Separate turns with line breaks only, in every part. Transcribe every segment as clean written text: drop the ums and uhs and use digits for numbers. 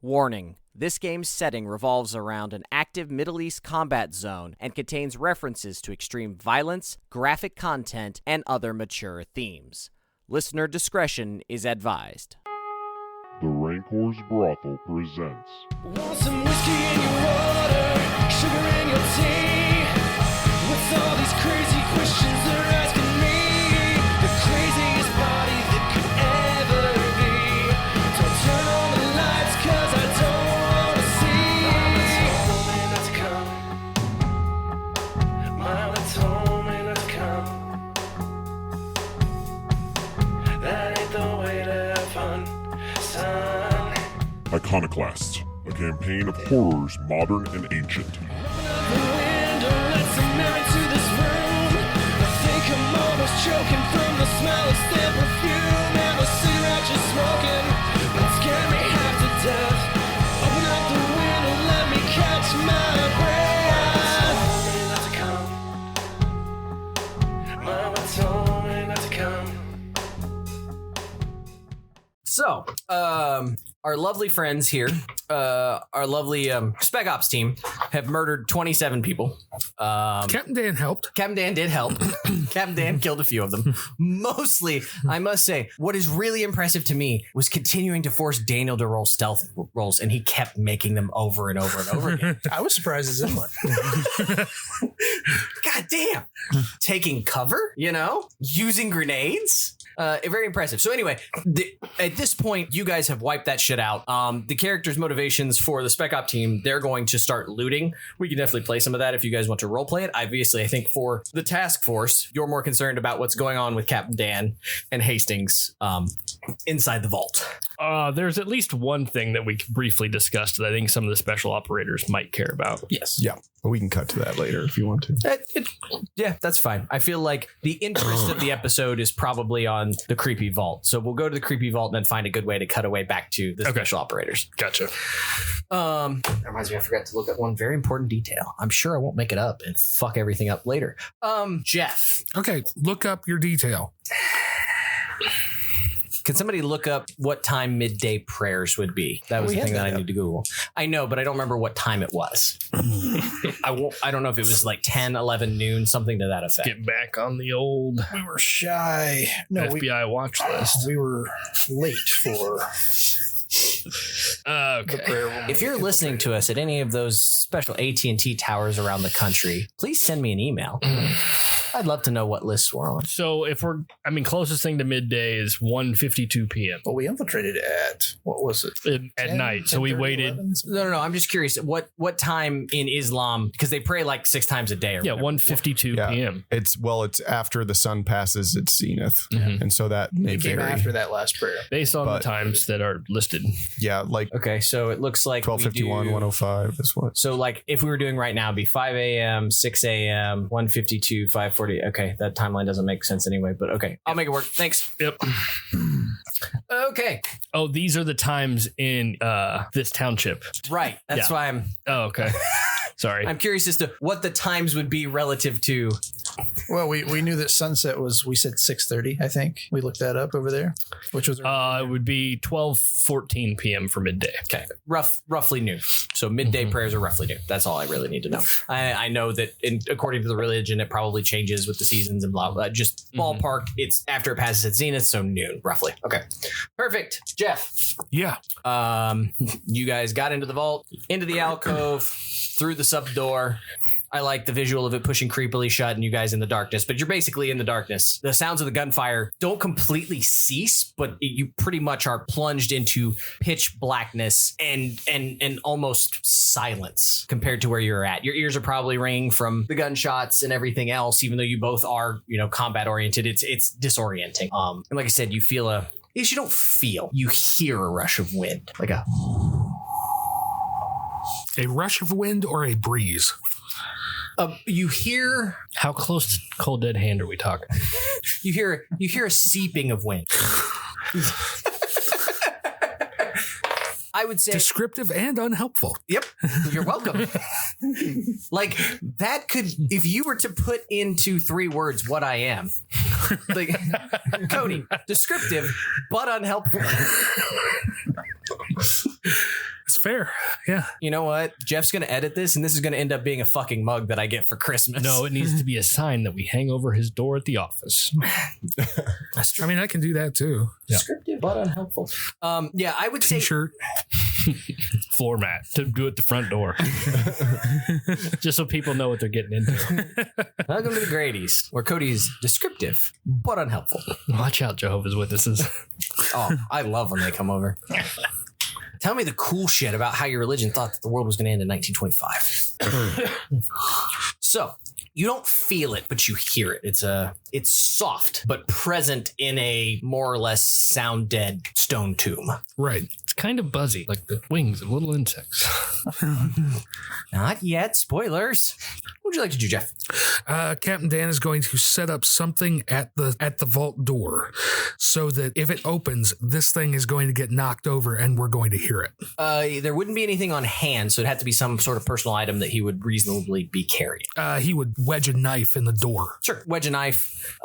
Warning. This game's setting revolves around an active Middle East combat zone and contains references to extreme violence, graphic content, and other mature themes. Listener discretion is advised.
The Rancor's Brothel presents.
Want some whiskey in your water, sugar in your tea? What's all these crazy questions they're asking me? The craziest body that could ever be. Don't turn on the lights 'cause I don't wanna see. Mama told me not to come. That ain't the way to have fun, son.
Iconoclasts, a campaign of horrors modern and ancient.
Open up the window, let some air into this room. I think I'm almost choking from the smell of stale perfume and the cigarette you're smoking. Don't scare me half to death. Open up the window, let me catch my breath. Mama told me not to come.
So, our lovely friends here, our lovely Spec Ops team, have murdered 27 people.
Captain Dan helped.
Captain Dan did help. Captain Dan killed a few of them. Mostly, I must say, what is really impressive to me was continuing to force Daniel to roll stealth rolls, and he kept making them over and over and over again.
I was surprised it's in one.
God damn. Taking cover, using grenades. Very impressive. So anyway, at this point, you guys have wiped that shit out. The characters' motivations for the Spec Op team, they're going to start looting. We can definitely play some of that if you guys want to role play it. Obviously, I think for the task force, you're more concerned about what's going on with Captain Dan and Hastings inside the vault.
There's at least one thing that we briefly discussed that I think some of the special operators might care about.
Yes.
Yeah, but we can cut to that later if you want to.
Yeah, that's fine. I feel like the interest of the episode is probably on the creepy vault. So we'll go to the creepy vault and then find a good way to cut away back to the special operators.
Gotcha.
That reminds me, I forgot to look at one very important detail. I'm sure I won't make it up and fuck everything up later. Jeff.
Okay, look up your detail.
Can somebody look up what time midday prayers would be? That was the thing that I need to Google. I know, but I don't remember what time it was. I don't know if it was like 10, 11, noon, something to that effect.
Get back on the old
We were shy. No,
FBI watch list.
we were late for the
Okay.
prayer room.
If you're listening to us at any of those special AT&T towers around the country, please send me an email. I'd love to know what lists we're on.
So closest thing to midday is 1:52 p.m.
Well, we infiltrated at, what was it?
At
10,
night. So we
10:30,
waited.
11?
No. I'm just curious. What time in Islam? Because they pray like 6 times a day. Or
Yeah,
whatever.
1:52
Yeah.
p.m.
It's after the sun passes its zenith.
Mhm.
And so that may
It came
vary.
after that last prayer.
Based on
But-
the times that are listed.
Yeah, like
Okay, so it looks like
12:51, 105 is what.
So like if we were doing right now, it'd be 5 a.m., 6 a.m., 1:52, 5:40. Okay, that timeline doesn't make sense anyway, but okay. I'll make it work. Thanks.
Yep.
Okay.
Oh, these are the times in this township.
Right. That's
Yeah.
why
Oh, okay. Sorry.
I'm curious as to what the times would be relative to.
Well, we knew that sunset was, we said 6:30, I think. We looked that up over there, which was
It would be 12:14 p.m. for midday.
Okay. Roughly noon. So midday prayers are roughly noon. That's all I really need to know. I know that according to the religion, it probably changes with the seasons and blah, blah. Just ballpark. It's after it passes its zenith. So noon, roughly. Okay. Perfect. Jeff.
Yeah.
You guys got into the vault, into the alcove, through the sub door. I like the visual of it pushing creepily shut and you guys in the darkness, but you're basically in the darkness. The sounds of the gunfire don't completely cease, but you pretty much are plunged into pitch blackness and almost silence compared to where you're at. Your ears are probably ringing from the gunshots and everything else, even though you both are, combat oriented. It's disorienting. And like I said, you feel you don't feel, you hear a rush of wind, like a
rush of wind or a breeze?
you hear
How close to cold dead hand are we talking?
you hear a seeping of wind. I would say
Descriptive and unhelpful.
Yep. You're welcome. Like that could, if you were to put into 3 words what I am, like Cody, descriptive but unhelpful.
It's fair. Yeah.
You know what? Jeff's going to edit this, and this is going to end up being a fucking mug that I get for Christmas.
No, it needs to be a sign that we hang over his door at the office.
That's true.
I mean, I can do that too.
Descriptive but unhelpful. Yeah, I would say
T-shirt.
Floor mat to do at the front door. Just so people know what they're getting into.
welcome to the Grady's, where Cody's descriptive but unhelpful.
Watch out, Jehovah's Witnesses.
Oh, I love when they come over. Tell me the cool shit about how your religion thought that the world was going to end in 1925. So you don't feel it, but you hear it. It's soft, but present in a more or less sound dead stone tomb.
Right.
It's kind of buzzy, like the wings of little insects.
Not yet. Spoilers. What would you like to do, Jeff?
Captain Dan is going to set up something at the vault door so that if it opens, this thing is going to get knocked over and we're going to hear it.
There wouldn't be anything on hand, so it'd have to be some sort of personal item that he would reasonably be carrying.
He would wedge a knife in the door.
Sure. Wedge a knife,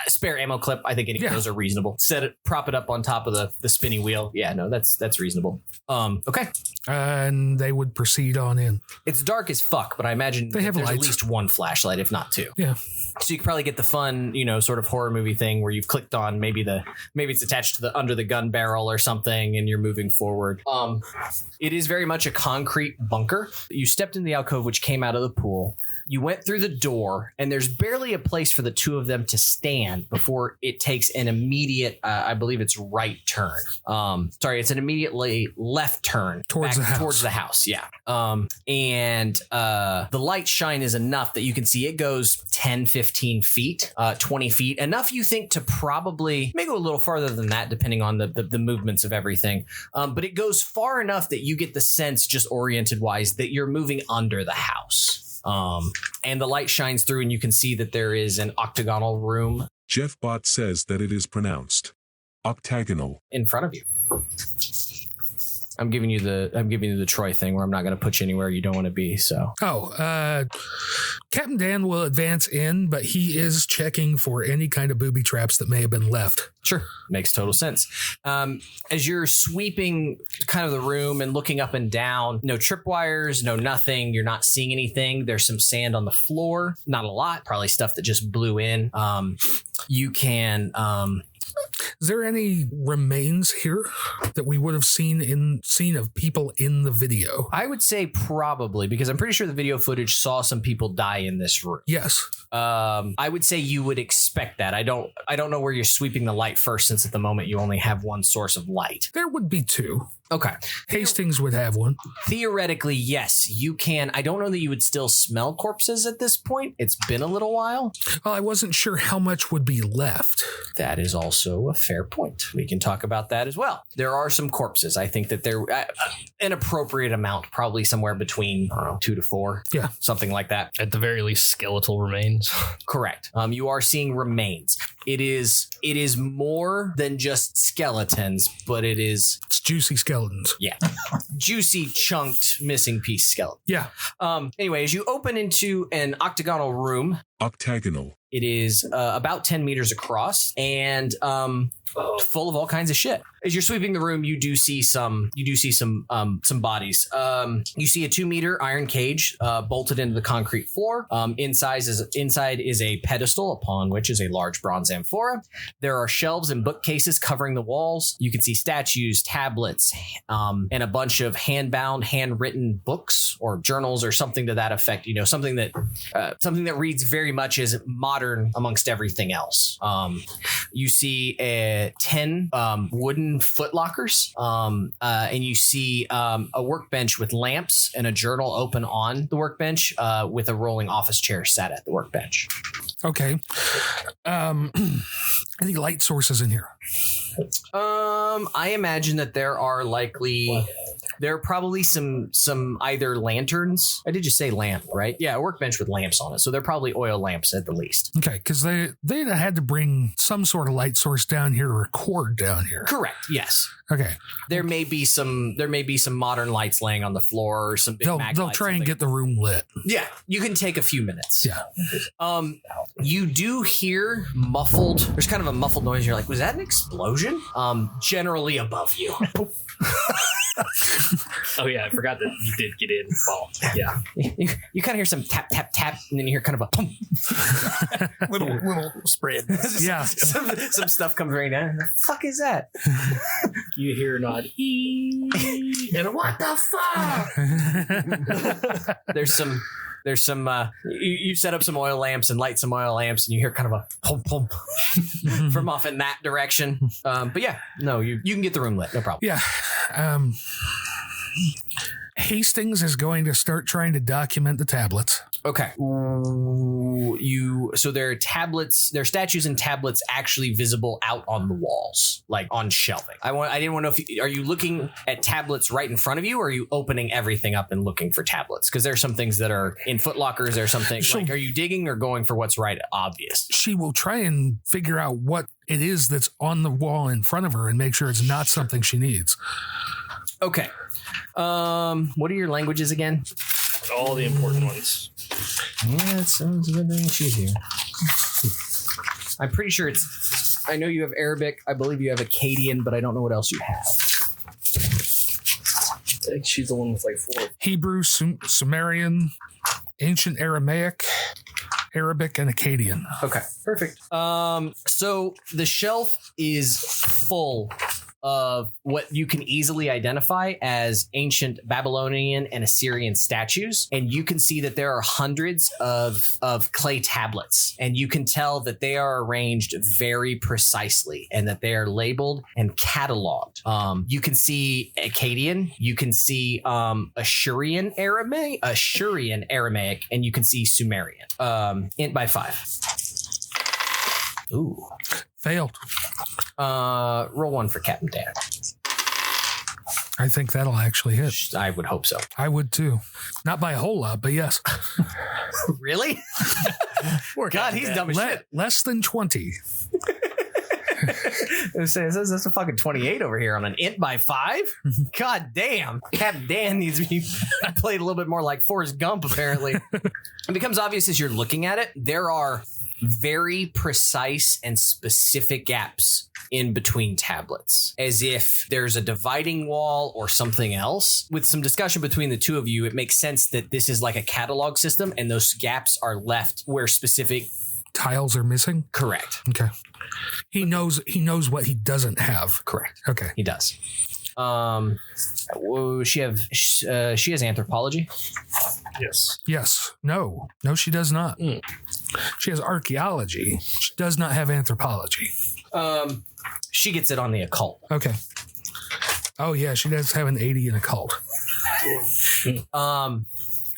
spare ammo clip. I think any of those are reasonable. Prop it up on top of the spinning wheel. Yeah, no, that's reasonable. Okay.
And they would proceed on in.
It's dark as fuck, but I imagine
They have
there's
lights.
at least one flashlight, if not two.
Yeah.
So you could probably get the fun, sort of horror movie thing where you've clicked on maybe it's attached to the under the gun barrel or something, and you're moving forward. It is very much a concrete bunker. You stepped in the alcove, which came out of the pool. You went through the door, and there's barely a place for the two of them to stand before it takes an immediate, I believe it's right turn. It's an immediately left turn
Towards the house.
Towards the house, yeah. And the light shine is enough that you can see it goes 10, 15 feet, 20 feet. Enough, you think, to probably may go a little farther than that, depending on the movements of everything. But it goes far enough that you get the sense, just oriented wise, that you're moving under the house. And the light shines through and you can see that there is an octagonal room
Jeff Bot says that it is pronounced octagonal.
in front of you. I'm giving you the Troy thing where I'm not going to put you anywhere you don't want to be. So
Captain Dan will advance in, but he is checking for any kind of booby traps that may have been left.
sure, makes total sense. As you're sweeping kind of the room and looking up and down, no tripwires, no nothing. You're not seeing anything. There's some sand on the floor, not a lot, probably stuff that just blew in. You can.
Is there any remains here that we would have seen of people in the video?
I would say probably, because I'm pretty sure the video footage saw some people die in this room.
Yes.
I would say you would expect that. I don't know where you're sweeping the light first, since at the moment you only have one source of light.
There would be two.
Okay.
Hastings would have one.
Theoretically, yes, you can. I don't know that you would still smell corpses at this point. It's been a little while.
Well, I wasn't sure how much would be left.
That is also a fair point. We can talk about that as well. There are some corpses. I think that they're an appropriate amount, probably somewhere between, 2 to 4.
Yeah.
Something like that.
At the very least, skeletal remains.
Correct. You are seeing remains. It is more than just skeletons, but it's
Juicy skeletons.
yeah, juicy, chunked, missing piece skeleton.
Yeah.
Anyway, as you open into an octagonal room,
Octagonal.
it is about 10 meters across and full of all kinds of shit. As you're sweeping the room, you do see some bodies. You see a 2-meter iron cage bolted into the concrete floor. Inside is a pedestal upon which is a large bronze amphora. There are shelves and bookcases covering the walls. You can see statues, tablets, and a bunch of handwritten books or journals or something to that effect. Something that reads very much as modern amongst everything else. You see 10 wooden foot lockers, and you see a workbench with lamps and a journal open on the workbench with a rolling office chair sat at the workbench.
Okay. Any light sources in here?
I imagine that there are probably some either lanterns. I did just say lamp, right? Yeah, a workbench with lamps on it. So they're probably oil lamps at the least.
Okay, because they'd had to bring some sort of light source down here to record down here.
Correct. Yes.
Okay.
There may be some modern lights laying on the floor or some big mag
they'll
lights,
try and
something.
get the room lit.
Yeah, you can take a few minutes.
Yeah.
You do hear muffled. There's kind of a muffled noise. You're like, was that an explosion? Generally above you.
Oh yeah, I forgot that you did get in. Well, yeah.
You kind of hear some tap, tap, tap, and then you hear kind of a pump.
little spread.
Yeah.
some stuff comes right down. The fuck is that?
You hear nod. And what the fuck?
There's some you set up some oil lamps and light some oil lamps, and you hear kind of a pump pump from off in that direction. But yeah, no, you can get the room lit, no problem.
Yeah. Hastings is going to start trying to document the tablets.
Okay. So there are tablets, there are statues and tablets actually visible out on the walls, like on shelving. I didn't want to know are you looking at tablets right in front of you, or are you opening everything up and looking for tablets? Because there's some things that are in footlockers. There's something like, are you digging or going for what's right obvious?
She will try and figure out what it is that's on the wall in front of her and make sure it's not something she needs.
Okay. What are your languages again?
All the important ones.
Yeah, it sounds good to choose here. I'm pretty sure I know you have Arabic. I believe you have Akkadian, but I don't know what else you have.
I think she's the one with like 4.
Hebrew, Sumerian, Ancient Aramaic, Arabic, and Akkadian.
Okay, perfect. So the shelf is full of what you can easily identify as ancient Babylonian and Assyrian statues. And you can see that there are hundreds of clay tablets. And you can tell that they are arranged very precisely and that they are labeled and cataloged. You can see Akkadian, you can see Assyrian Aramaic, and you can see Sumerian. Int by 5. Ooh.
Failed.
Roll 1 for Captain Dan.
I think that'll actually hit.
I would hope so.
I would too. Not by a whole lot, but yes.
Really? God, he's dumb as shit.
Less than 20.
It says that's a fucking 28 over here on an int by 5. God damn. Captain Dan needs to be played a little bit more like Forrest Gump, apparently. It becomes obvious as you're looking at it, there are very precise and specific gaps in between tablets, as if there's a dividing wall or something else. With some discussion between the two of you, it makes sense that this is like a catalog system and those gaps are left where specific
tiles are missing.
Correct.
Okay. He knows what he doesn't have.
Correct.
Okay.
He does. She has anthropology.
Yes. No, she does not. She has archaeology. She does not have anthropology.
She gets it on the occult.
Okay. Oh yeah, she does have an 80 in occult.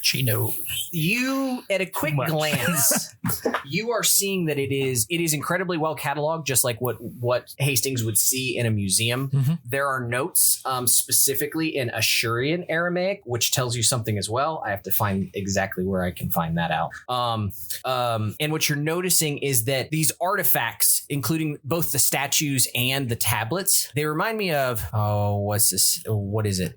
She knows. You, at a quick glance, you are seeing that it is incredibly well cataloged, just like what Hastings would see in a museum.
Mm-hmm.
There are notes specifically in Assyrian Aramaic, which tells you something as well. I have to find exactly where I can find that out. And what you're noticing is that these artifacts, including both the statues and the tablets, they remind me of, what's this? What is it?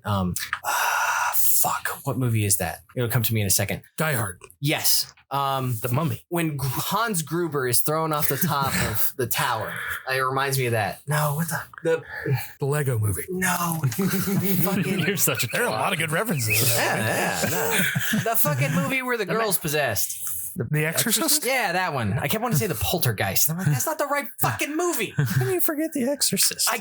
Fuck, what movie is that? It'll come to me in a second.
Die Hard.
Yes.
The Mummy.
When Hans Gruber is thrown off the top of the tower, it reminds me of that. No, what the
Lego movie.
No. Fucking,
You're such a
There are a lot of good references.
no. The fucking movie where the girl's possessed.
The Exorcist?
Yeah, that one. I kept wanting to say the Poltergeist. I'm like, that's not the right fucking movie.
How do you forget The Exorcist?
I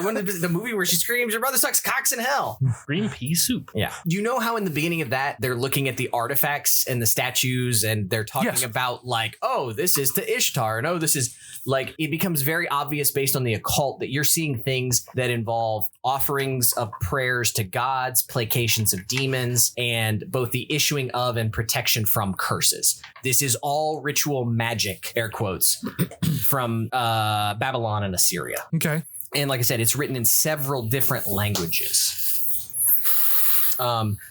wanted the movie where she screams, "Your brother sucks cocks in hell."
Green pea soup.
Yeah. You know how in the beginning of that, they're looking at the artifacts and the statues and they're talking about like, oh, this is to Ishtar. And oh, this is like, it becomes very obvious based on the occult that you're seeing things that involve offerings of prayers to gods, placations of demons, and both the issuing of and protection from curses. This is all ritual magic, air quotes, from Babylon and Assyria.
Okay.
And like I said, it's written in several different languages.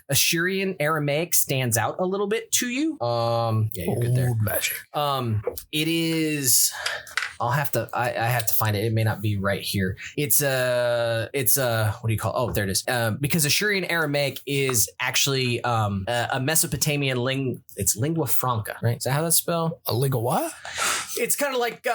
Assyrian Aramaic stands out a little bit to you. Yeah, you're good there.
Old magic.
It is. I have to find it. It may not be right here. It's what do you call? Oh, there it is. Because Assyrian Aramaic is actually a Mesopotamian it's lingua franca, right? Is that how that's spelled?
A lingua what?
It's kind of like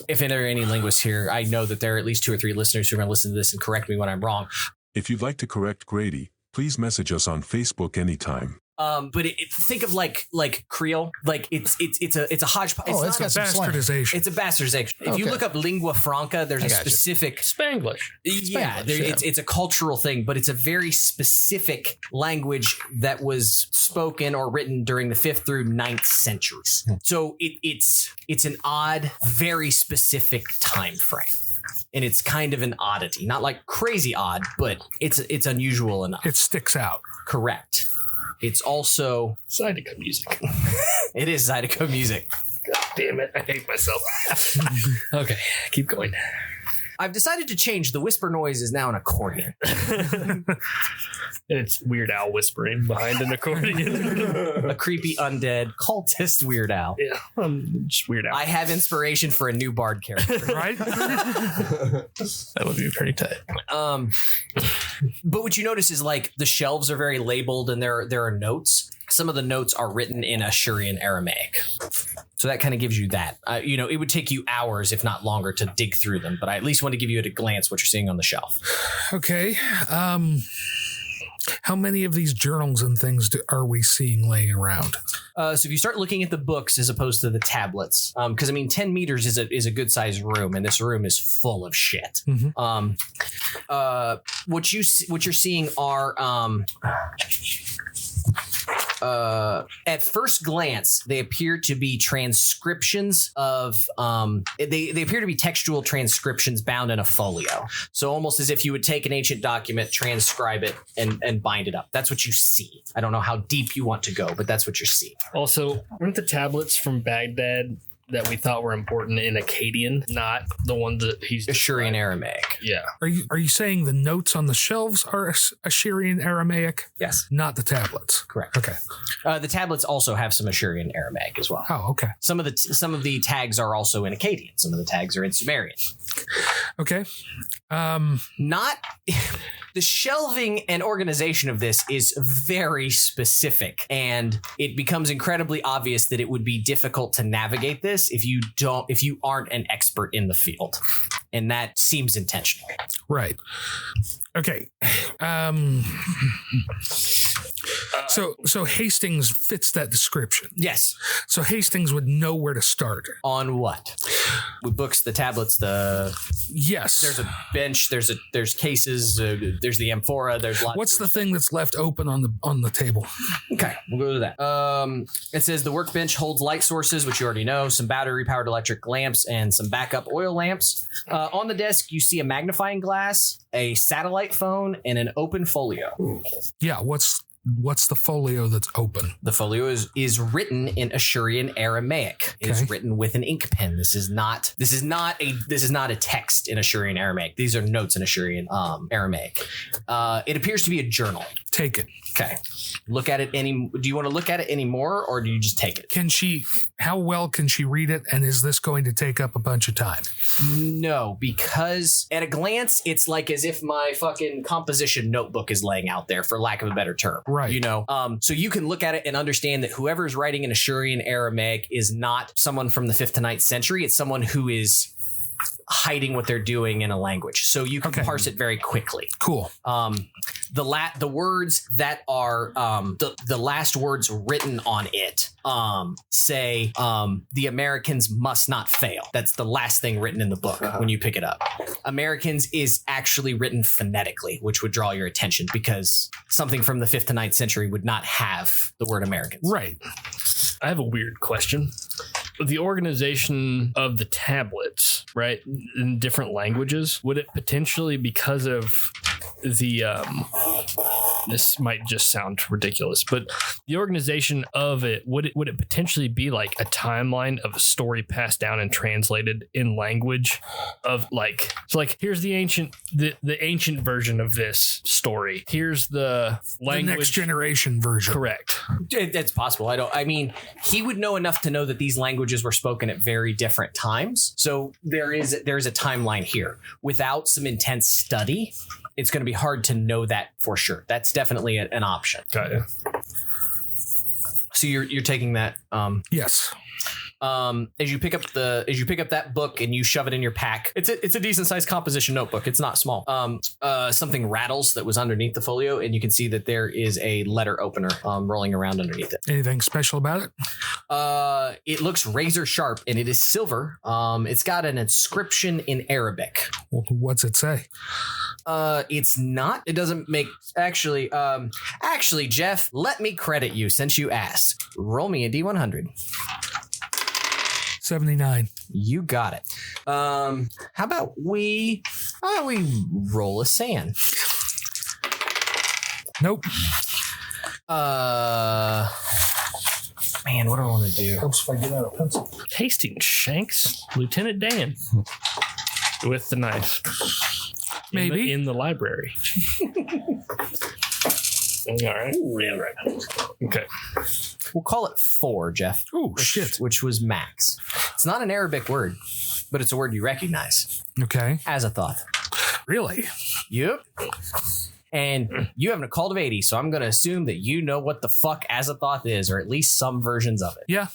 if there are any linguists here, I know that there are at least 2 or 3 listeners who are going to listen to this and correct me when I'm wrong.
If you'd like to correct Grady, please message us on Facebook anytime.
But think of like Creole, like it's a hodgepodge.
Oh,
It's
it's got some slang.
Bastardization.
It's a bastardization. If you
Okay.
look up lingua franca, there's a
gotcha.
specific.
Spanglish.
Yeah,
Spanglish, yeah.
it's a cultural thing, but it's a very specific language that was spoken or written during the 5th through 9th centuries. So it's an odd, very specific time frame. And it's kind of an oddity, not like crazy odd, but it's unusual enough.
It sticks out.
Correct. It's also
Zydeco music.
it is Zydeco music.
God damn it. I hate myself. Okay, keep going.
I've decided to change. The whisper noise is now an accordion.
It's Weird Al whispering behind an accordion.
A creepy undead cultist Weird Owl.
Yeah, just Weird Al.
I have inspiration for a new bard character.
Right?
That would be pretty tight.
But what you notice is like the shelves are very labeled and there are notes. Some of the notes are written in Ashurian Aramaic. So that kind of gives you that. It would take you hours, if not longer, to dig through them. But I at least want to give you at a glance what you're seeing on the shelf.
Okay. How many of these journals and things are we seeing laying around?
So if you start looking at the books as opposed to the tablets, because 10 meters is a good sized room, and this room is full of shit.
Mhm.
What you're seeing are at first glance, they appear to be transcriptions of they appear to be textual transcriptions bound in a folio. So almost as if you would take an ancient document, transcribe it, and bind it up. That's what you see. I don't know how deep you want to go, but that's what you're seeing.
Also, weren't the tablets from Baghdad that we thought were important in Akkadian, not the ones that he's
Ashurian Aramaic.
Yeah.
Are you saying the notes on the shelves are Assyrian Aramaic?
Yes,
Not the tablets.
correct.
Okay.
The tablets also have some Ashurian Aramaic as well.
Oh, okay.
Some of the tags are also in Akkadian. Some of the tags are in Sumerian.
Okay.
Not the shelving and organization of this is very specific, and it becomes incredibly obvious that it would be difficult to navigate this if you aren't an expert in the field, and that seems intentional.
Right. Okay. So Hastings fits that description.
Yes.
So Hastings would know where to start.
On what? With books, the tablets,
Yes.
there's a bench, there's cases, there's the amphora, there's lots.
What's the thing that's left open on the table?
Okay, we'll go to that. It says the workbench holds light sources, which you already know, some battery-powered electric lamps, and some backup oil lamps. On the desk, you see a magnifying glass, a satellite phone, and an open folio.
Yeah. What's the folio that's open?
The folio is written in Ashurian Aramaic. It is
Okay.
written with an ink pen. This is not a text in Ashurian Aramaic. These are notes in Ashurian Aramaic. It appears to be a journal.
Take it.
Okay. Look at it do you want to look at it anymore, or do you just take it?
How well can she read it? And is this going to take up a bunch of time?
No, because at a glance, it's like as if my fucking composition notebook is laying out there, for lack of a better term.
Right.
So you can look at it and understand that whoever's writing in Ashurian Aramaic is not someone from the 5th to 9th century. It's someone who is hiding what they're doing in a language. So you can
Okay.
parse it very quickly.
Cool.
The words that are the last words written on it say the Americans must not fail. That's the last thing written in the book when you pick it up. Americans is actually written phonetically, which would draw your attention because something from the 5th to 9th century would not have the word Americans.
Right.
I have a weird question. The organization of the tablets, right, in different languages, would it potentially, because of the this might just sound ridiculous, but the organization of it, would it potentially be like a timeline of a story passed down and translated in language of like, so like here's the ancient version of this story, here's the language,
The next generation version.
correct?
That's possible. He would know enough to know that these languages were spoken at very different times. So there's a timeline here. Without some intense study, it's going to be hard to know that for sure. That's definitely an option.
Got it.
So you're taking that.
Yes.
As you pick up that book and you shove it in your pack, it's a decent sized composition notebook. It's not small. Something rattles that was underneath the folio, and you can see that there is a letter opener rolling around underneath it.
Anything special about it?
It looks razor sharp, and it is silver. It's got an inscription in Arabic.
What's it say?
It's not. It doesn't make. Actually, Jeff, let me credit you since you asked. Roll me a D100.
79.
You got it. How about we roll a sand?
Nope.
Man, what do I want to do?
Helps if I get out a pencil.
Hastings Shanks, Lieutenant Dan, with the knife.
Maybe.
In the library. All right. Yeah, right. Okay.
We'll call it 4, Jeff.
Oh, shit.
Which was max. It's not an Arabic word, but it's a word you recognize.
Okay.
Azathoth.
Really?
Yep. And you have an occult of 80, so I'm going to assume that you know what the fuck Azathoth is, or at least some versions of it.
Yeah.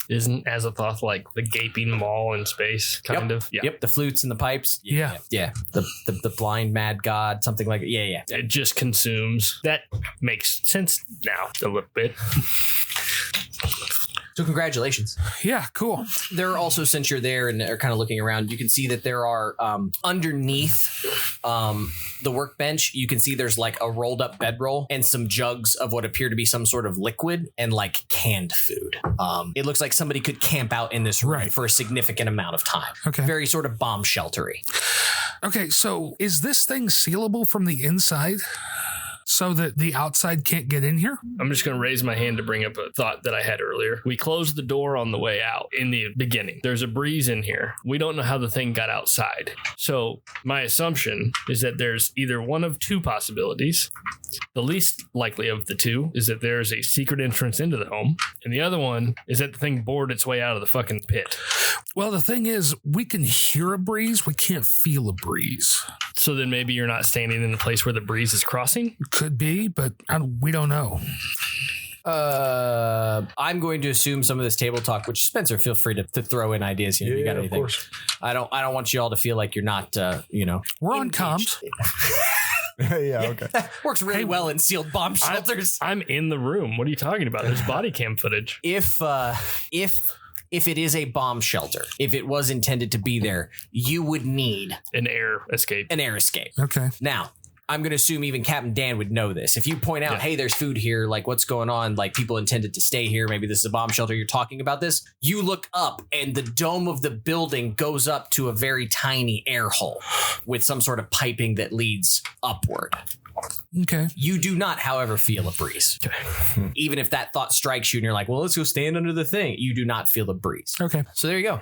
Isn't Azathoth like the gaping maw in space, kind of? Yeah.
Yep, the flutes and the pipes.
Yeah.
The blind mad god, something like it. Yeah.
It just consumes. That makes sense now a little bit.
So congratulations.
Yeah, cool.
There are also, since you're there and are kind of looking around, you can see that there are underneath the workbench, you can see there's like a rolled up bedroll and some jugs of what appear to be some sort of liquid and like canned food. It looks like somebody could camp out in this room for a significant amount of time.
Okay.
Very sort of bomb sheltery.
Okay, so is this thing sealable from the inside so that the outside can't get in here?
I'm just going to raise my hand to bring up a thought that I had earlier. We closed the door on the way out in the beginning. There's a breeze in here. We don't know how the thing got outside. So my assumption is that there's either one of two possibilities. The least likely of the two is that there's a secret entrance into the home. And the other one is that the thing bored its way out of the fucking pit.
Well, the thing is, we can hear a breeze. We can't feel a breeze.
So then maybe you're not standing in a place where the breeze is crossing?
Could be, but we don't know.
I'm going to assume some of this table talk, which Spencer, feel free to throw in ideas here. You got anything? Of course. I don't want you all to feel like you're not,
We're on comms.
Yeah, okay.
Works really well in sealed bomb shelters.
I'm in the room. What are you talking about? There's body cam footage.
If it is a bomb shelter, if it was intended to be there, you would need
an air escape.
Okay.
Now, I'm going to assume even Captain Dan would know this. If you point out, hey, there's food here, like what's going on? Like people intended to stay here. Maybe this is a bomb shelter. You're talking about this. You look up and the dome of the building goes up to a very tiny air hole with some sort of piping that leads upward.
Okay.
You do not, however, feel a breeze. Even if that thought strikes you and you're like, well, let's go stand under the thing. You do not feel a breeze.
Okay.
So there you go.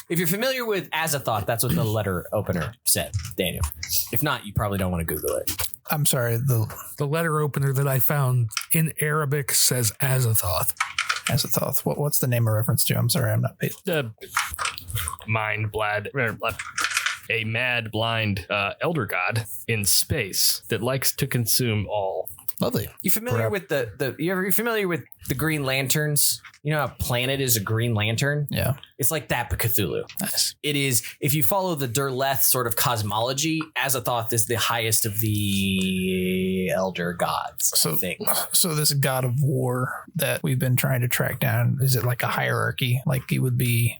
If you're familiar with Azathoth, that's what the letter opener said, Daniel. If not, you probably don't want to Google it.
I'm sorry.
The letter opener that I found in Arabic says Azathoth.
Azathoth. What's the name of reference to? I'm sorry, I'm not paid.
The a mad, blind elder god in space that likes to consume all.
Lovely.
You familiar with you're familiar with the Green Lanterns? You know how Planet is a Green Lantern?
Yeah.
It's like that, but Cthulhu.
Nice.
It is, if you follow the Durleth sort of cosmology, Azathoth is the highest of the elder gods, I think.
So this god of war that we've been trying to track down, is it like a hierarchy? Like it would be...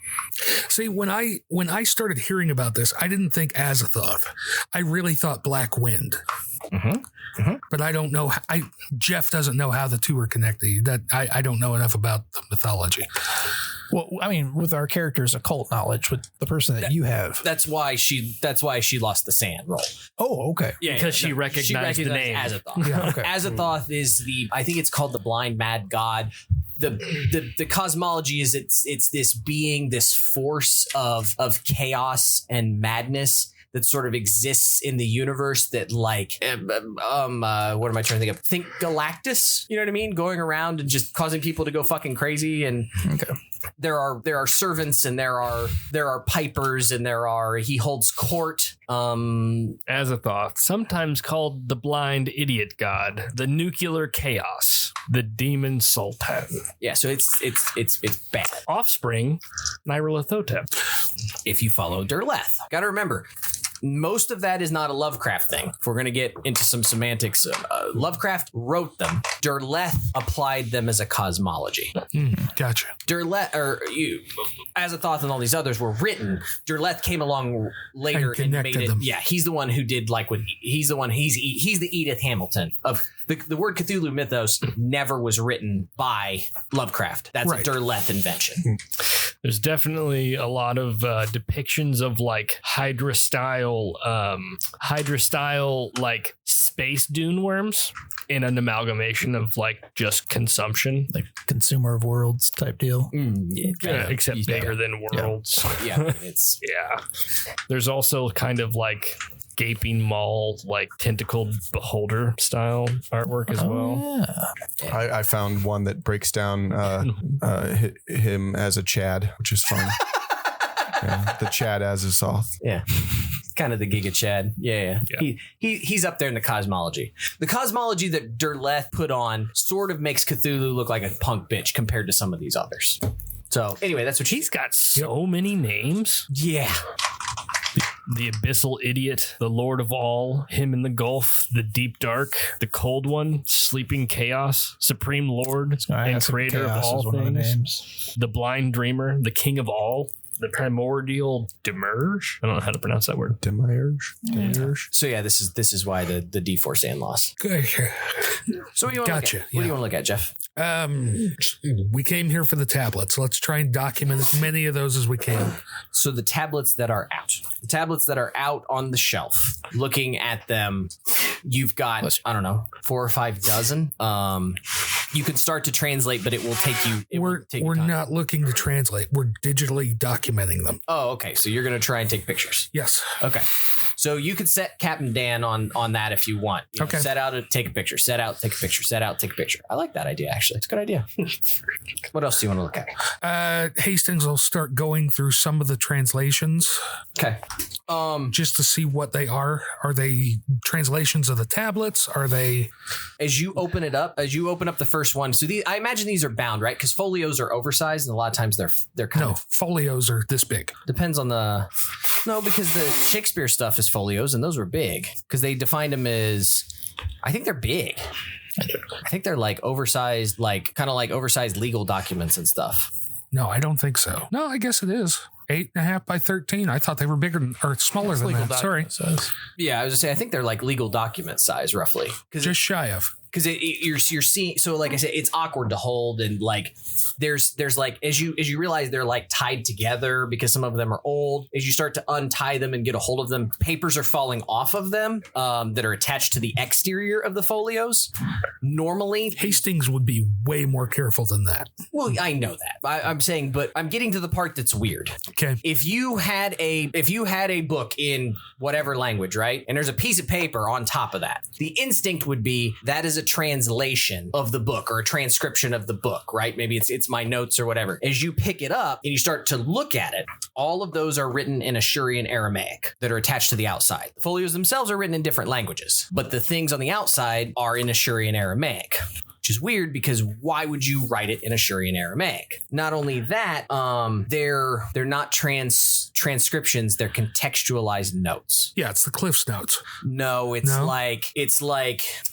See, when I started hearing about this, I didn't think Azathoth. I really thought Black Wind.
Mm-hmm. Mm-hmm.
But I don't know. Jeff doesn't know how the two are connected. That I don't know enough about the mythology.
Well, I mean, with our character's occult knowledge, with the person that you have,
that's why she lost the sand roll.
Oh, okay.
Yeah,
because she recognized the name.
Azathoth.
Yeah, okay.
Azathoth is I think it's called the blind mad god. The cosmology is it's this being, this force of chaos and madness that sort of exists in the universe that what am I trying to think of? Think Galactus, you know what I mean? Going around and just causing people to go fucking crazy. And
okay.
There are servants and there are pipers and he holds court.
Azathoth, sometimes called the blind idiot god, the nuclear chaos. The Demon Sultan.
Yeah, so it's bad.
Offspring, Nyarlathotep.
If you follow Derleth. Got to remember, most of that is not a Lovecraft thing. If we're going to get into some semantics, Lovecraft wrote them. Derleth applied them as a cosmology.
Gotcha.
Derleth, as a thought and all these others were written, Derleth came along later and made it.
Them.
Yeah, he's the one who did he's the Edith Hamilton of the word Cthulhu mythos never was written by Lovecraft. That's
Right.
a Derleth invention.
There's definitely a lot of depictions of like Hydra style like space dune worms in an amalgamation of like just consumption.
Like consumer of worlds type deal.
Except bigger than worlds.
Yeah, it's
Yeah. There's also kind of like gaping maw, like tentacled beholder style artwork as well.
Yeah.
I found one that breaks down him as a Chad, which is fun. Yeah, the Chad Azazoth.
Yeah. Kind of the Giga Chad. Yeah. He's up there in the cosmology. The cosmology that Derleth put on sort of makes Cthulhu look like a punk bitch compared to some of these others. So anyway, that's what
He's got so many names.
Yeah.
The Abyssal Idiot, the Lord of All, Him in the Gulf, the Deep Dark, the Cold One, Sleeping Chaos, Supreme Lord, and Creator of all things, the Blind Dreamer, the King of All, the Primordial Demerge. I don't know how to pronounce that word.
Demerge.
So yeah, this is why the D4 stand loss. So what do you want to look at? What do you want to look at, Jeff?
We came here for the tablets. Let's try and document as many of those as we can.
So the tablets that are out on the shelf, looking at them, you've got, I don't know, 4 or 5 dozen. You can start to translate, but it will take you.
We're not looking to translate. We're digitally documenting them.
Oh, okay. So you're going to try and take pictures.
Yes.
Okay. So you could set Captain Dan on that if you want. You know,
okay.
Set out to take a picture. Set out, take a picture. Set out, take a picture. I like that idea, actually. It's a good idea. What else do you want to look at?
Hastings will start going through some of the translations.
Okay.
Just to see what they are. Are they translations of the tablets? Are they?
As you open up the first one, so I imagine these are bound, right? Because folios are oversized, and a lot of times they're kind of
folios are this big.
Depends on because the Shakespeare stuff is folios, and those were big because they defined them as, I think they're big. I think they're like oversized, like kind of like oversized legal documents and stuff.
No, I don't think so. No, I guess it is 8.5 by 13. I thought they were bigger or smaller than that. Sorry.
Yeah, I was just saying, I think they're like legal document size roughly.
Just shy of.
Because you're seeing, so like I said, it's awkward to hold, and like there's like as you realize they're like tied together because some of them are old. As you start to untie them and get a hold of them, papers are falling off of them that are attached to the exterior of the folios. Normally,
Hastings would be way more careful than that.
Well, I know that. I'm saying, but I'm getting to the part that's weird.
Okay.
If you had a book in whatever language, right, and there's a piece of paper on top of that, the instinct would be that is a translation of the book or a transcription of the book, right? Maybe it's my notes or whatever. As you pick it up and you start to look at it, all of those are written in Assyrian Aramaic that are attached to the outside. The folios themselves are written in different languages, but the things on the outside are in Assyrian Aramaic. Which is weird because why would you write it in Assyrian Aramaic? Not only that, they're not transcriptions, they're contextualized notes.
Yeah, it's the Cliff's Notes.
No, it's like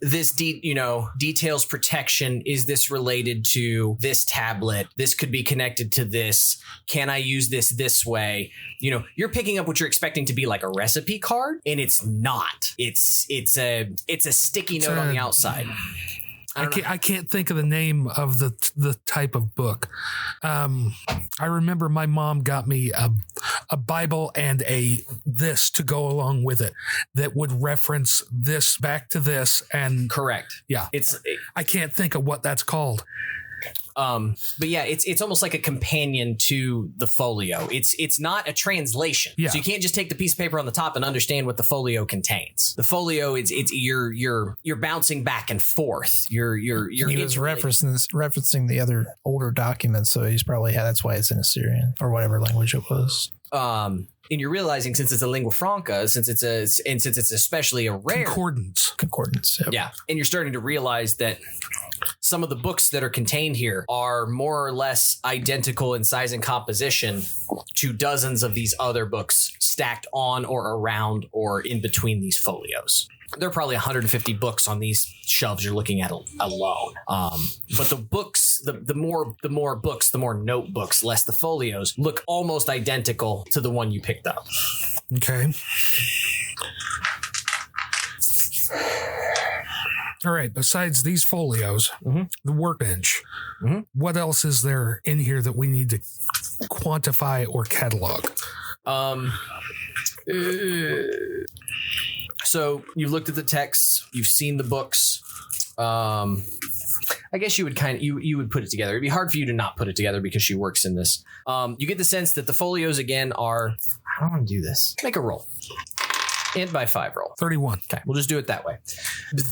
this details protection. Is this related to this tablet? This could be connected to this. Can I use this way? You know, you're picking up what you're expecting to be like a recipe card, and it's not. It's a sticky note on the outside.
I can't think of the name of the type of book. I remember my mom got me a Bible and this to go along with it that would reference this back to this, and
correct.
Yeah, I can't think of what that's called.
But yeah, it's almost like a companion to the folio. It's not a translation.
Yeah.
So you can't just take the piece of paper on the top and understand what the folio contains. The folio you're bouncing back and forth. He was
referencing the other older documents, so he's probably that's why it's in Assyrian or whatever language it was.
And you're realizing since it's a lingua franca, since it's especially a rare
concordance.
Yep. Yeah, and you're starting to realize that some of the books that are contained here are more or less identical in size and composition to dozens of these other books stacked on or around or in between these folios. There are probably 150 books on these shelves you're looking at alone. But the books, the more books, the more notebooks, less the folios, look almost identical to the one you picked up.
Okay. All right. Besides these folios, the workbench, what else is there in here that we need to quantify or catalog?
So you've looked at the texts, you've seen the books. I guess you would you would put it together. It'd be hard for you to not put it together because she works in this. You get the sense that the folios again are. I don't want to do this. Make a roll. Int by 5 roll.
31.
Okay, we'll just do it that way.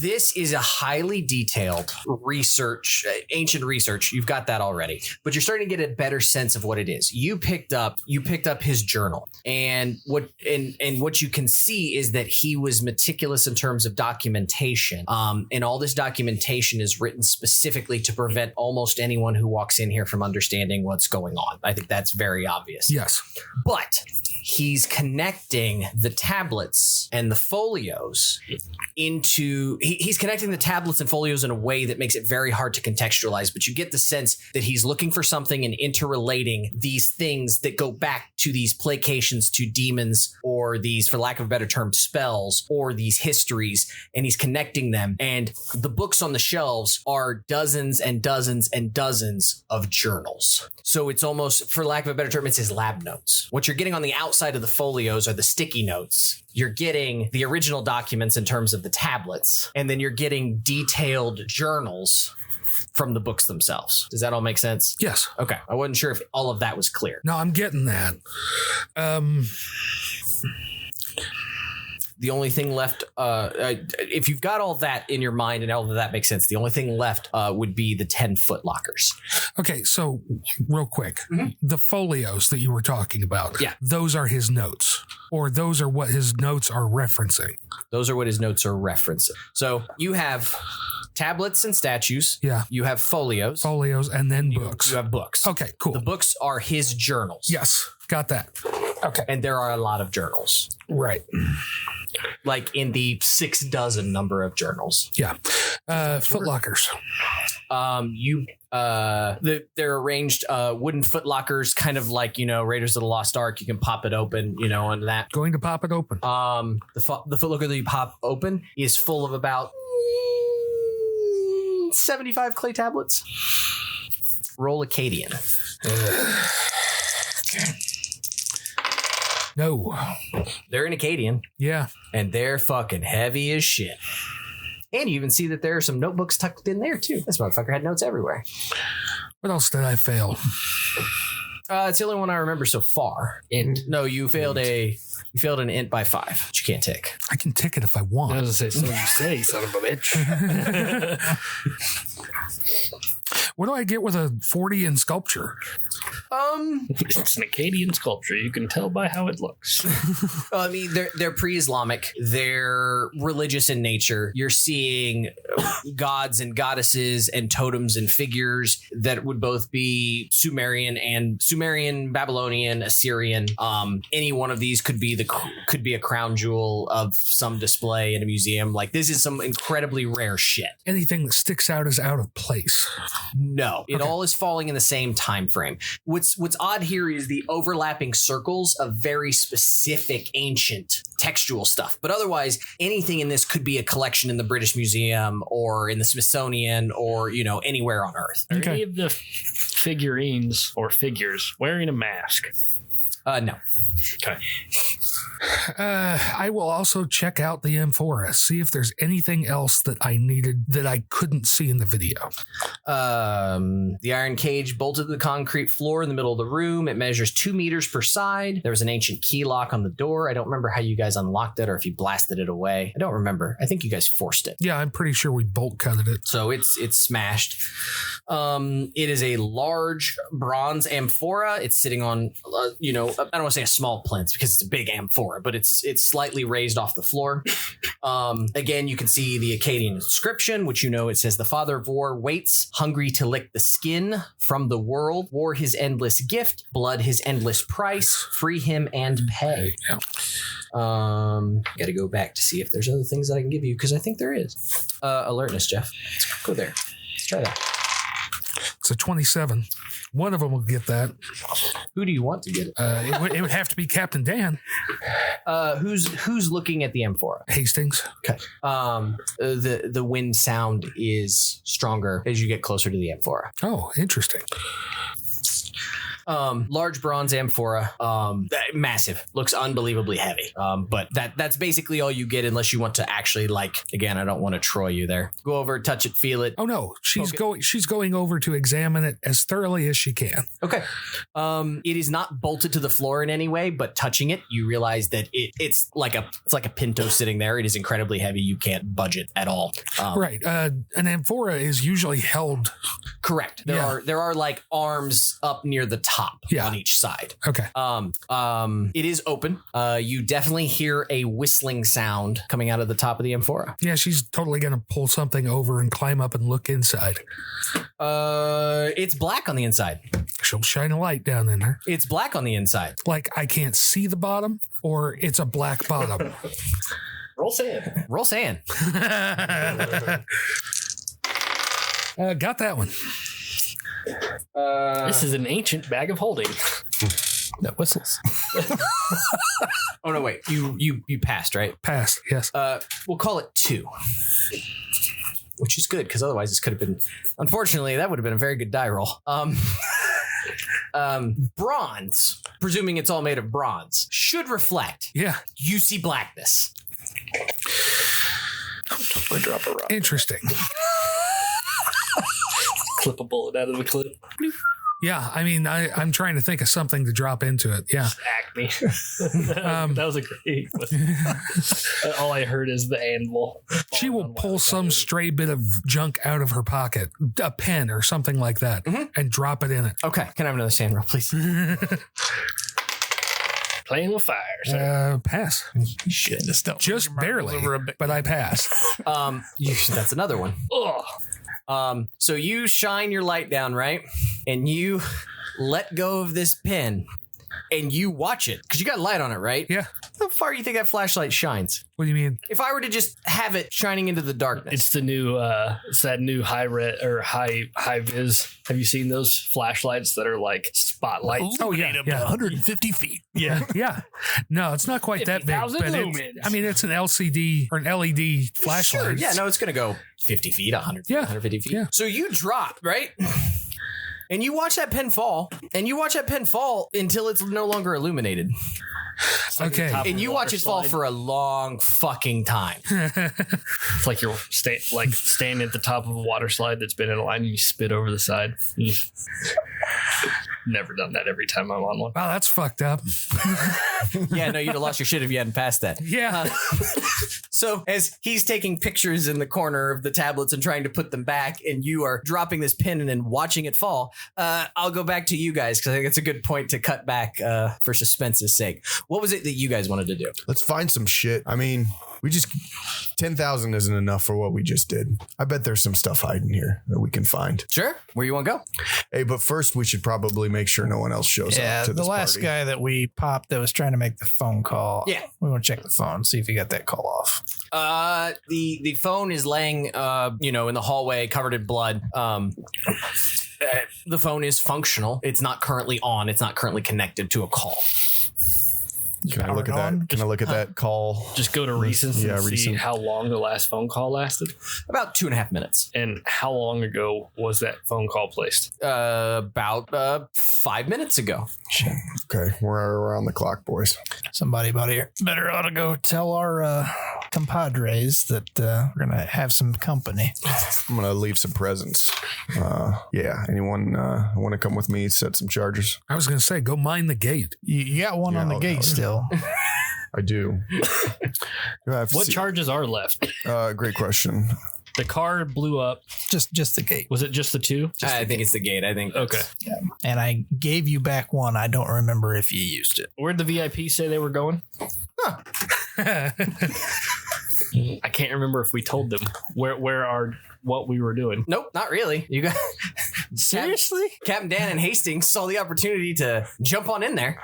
This is a highly detailed research, ancient research. You've got that already, but you're starting to get a better sense of what it is. You picked up his journal, and what you can see is that he was meticulous in terms of documentation. And all this documentation is written specifically to prevent almost anyone who walks in here from understanding what's going on. I think that's very obvious.
Yes.
But he's connecting the tablets and the folios into he's connecting the tablets and folios in a way that makes it very hard to contextualize, but you get the sense that he's looking for something and interrelating these things that go back to these placations to demons, or these, for lack of a better term, spells, or these histories, and he's connecting them. And the books on the shelves are dozens and dozens and dozens of journals. So it's almost, for lack of a better term, it's his lab notes. What you're getting on the outside of the folios are the sticky notes. You're getting the original documents in terms of the tablets, and then you're getting detailed journals from the books themselves. Does that all make sense?
Yes.
Okay. I wasn't sure if all of that was clear.
No, I'm getting that.
The only thing left, if you've got all that in your mind and all of that makes sense, the only thing left would be the 10-foot lockers.
Okay, so real quick, the folios that you were talking about, those are his notes, or those are what his notes are referencing.
Those are what his notes are referencing. So you have tablets and statues.
Yeah.
You have folios.
And then books.
You have books.
Okay, cool.
The books are his journals.
Yes, got that. Okay.
And there are a lot of journals.
Right.
Like in the 6 dozen number of journals.
Yeah. Footlockers.
They're arranged wooden footlockers, kind of like, Raiders of the Lost Ark. You can pop it open, and that.
Going to pop it open.
The footlocker that you pop open is full of about 75 clay tablets. Roll Acadian.
Okay. No.
They're in Acadian.
Yeah.
And they're fucking heavy as shit. And you even see that there are some notebooks tucked in there too. This motherfucker had notes everywhere.
What else did I fail?
It's the only one I remember so far. Int. No, you failed an int by 5, which you can't tick.
I can tick it if I want.
I was going to say, so you say, son of a bitch.
What do I get with a 40 in sculpture?
It's an Acadian sculpture. You can tell by how it looks.
I mean, they're pre-Islamic. They're religious in nature. You're seeing gods and goddesses and totems and figures that would both be Sumerian, Babylonian, Assyrian. Any one of these could be a crown jewel of some display in a museum. Like, this is some incredibly rare shit.
Anything that sticks out is out of place.
No, it all is falling in the same time frame. What's odd here is the overlapping circles of very specific ancient textual stuff. But otherwise, anything in this could be a collection in the British Museum or in the Smithsonian or, anywhere on Earth.
Are any of the figurines or figures wearing a mask?
No.
Okay.
I will also check out the amphora, see if there's anything else that I needed that I couldn't see in the video.
The iron cage bolted to the concrete floor in the middle of the room. It measures 2 meters per side. There was an ancient key lock on the door. I don't remember how you guys unlocked it or if you blasted it away. I don't remember. I think you guys forced it.
Yeah, I'm pretty sure we bolt cutted it.
So it's smashed. It is a large bronze amphora. It's sitting on, I don't want to say a small plinth because it's a big amphora, but it's slightly raised off the floor. Again, you can see the Akkadian inscription, which it says, "The Father of War waits, hungry to lick the skin from the world. War his endless gift, blood his endless price. Free him and pay." Got to go back to see if there's other things that I can give you because I think there is. Alertness, Jeff. Let's go there. Let's try that.
It's a 27. One of them will get that.
Who do you want to get it?
It would have to be Captain Dan.
Who's looking at the amphora?
Hastings.
Okay. The wind sound is stronger as you get closer to the amphora.
Oh, interesting.
Large bronze amphora, massive, looks unbelievably heavy. But that's basically all you get unless you want to actually again, I don't want to Troy you there. Go over, touch it, feel it.
Oh no, she's going over to examine it as thoroughly as she can.
Okay. It is not bolted to the floor in any way, but touching it, you realize that it's like a Pinto sitting there. It is incredibly heavy. You can't budge it at all.
Right. An amphora is usually held.
Correct. There are arms up near the top on each side.
Okay.
It is open. You definitely hear a whistling sound coming out of the top of the amphora.
Yeah, she's totally going to pull something over and climb up and look inside.
It's black on the inside.
She'll shine a light down in there.
It's black on the inside.
Like I can't see the bottom, or it's a black bottom.
Roll sand. Roll sand.
Got that one.
This is an ancient bag of holding.
That whistles.
Oh no, wait. You passed, right?
Passed, yes.
We'll call it 2. Which is good, because otherwise this could have been, unfortunately, that would have been a very good die roll. Bronze, presuming it's all made of bronze, should reflect.
Yeah.
You see blackness.
Totally drop a rock.
Interesting.
Clip a bullet out of the clip.
Yeah, I mean, I'm trying to think of something to drop into it. Yeah.
Acme. That was a great one. All I heard is the anvil.
She will pull some stray bit of junk out of her pocket, a pen or something like that, and drop it in it.
Okay. Can I have another sand roll, please?
Playing with fire. So.
Pass.
Shit,
Just barely, but I pass.
That's another one.
Ugh.
So you shine your light down, right? And you let go of this pin and you watch it because you got light on it, right?
Yeah.
How far do you think that flashlight shines?
What do you mean?
If I were to just have it shining into the darkness.
It's the new, it's that new high vis. Have you seen those flashlights that are like spotlights?
Oh yeah,
150 feet.
Yeah.
Yeah. No, it's not quite that big.
50,000
But
lumens.
it's an LCD or an LED flashlight.
Sure. Yeah, no, it's going to go 50 feet, 100 feet, 150 feet.
Yeah.
So you drop, right? And you watch that pin fall, until it's no longer illuminated.
Okay.
And you watch it fall for a long fucking time.
It's like you're standing at the top of a water slide that's been in a line and you spit over the side. Never done that every time I'm on one.
Wow, that's fucked up.
Yeah, no, you'd have lost your shit if you hadn't passed that.
Yeah.
So as he's taking pictures in the corner of the tablets and trying to put them back, and you are dropping this pin and then watching it fall, I'll go back to you guys because I think it's a good point to cut back for suspense's sake. What was it that you guys wanted to do?
Let's find some shit. I mean, 10,000 isn't enough for what we just did. I bet there's some stuff hiding here that we can find.
Sure. Where you want to go?
Hey, but first we should probably make sure no one else shows up to
the
this
last
party.
guy that we popped that was trying to make the phone call.
Yeah.
We want to check the phone, see if he got that call off.
The phone is laying, in the hallway covered in blood. The phone is functional. It's not currently on. It's not currently connected to a call.
Can I look at that? Can I look at that call?
Just go to recent and see
recent.
how long the last phone call lasted.
About 2.5 minutes.
And how long ago was that phone call placed?
About 5 minutes ago.
Okay, we're on the clock, boys.
Somebody about here better ought to go tell our compadres that we're going to have some company.
I'm going to leave some presents. Anyone want to come with me, set some charges?
I was going to say, go mind the gate.
You got one on the gate still.
I do.
What charges are left?
Great question.
The car blew up.
Just the gate.
Was it just the two?
I think it's the gate. I think.
Okay.
Yeah. And I gave you back one. I don't remember if you used it.
Where'd the VIP say they were going? I can't remember if we told them what we were doing.
Nope, not really. You guys.
Seriously?
Captain Dan and Hastings saw the opportunity to jump on in there.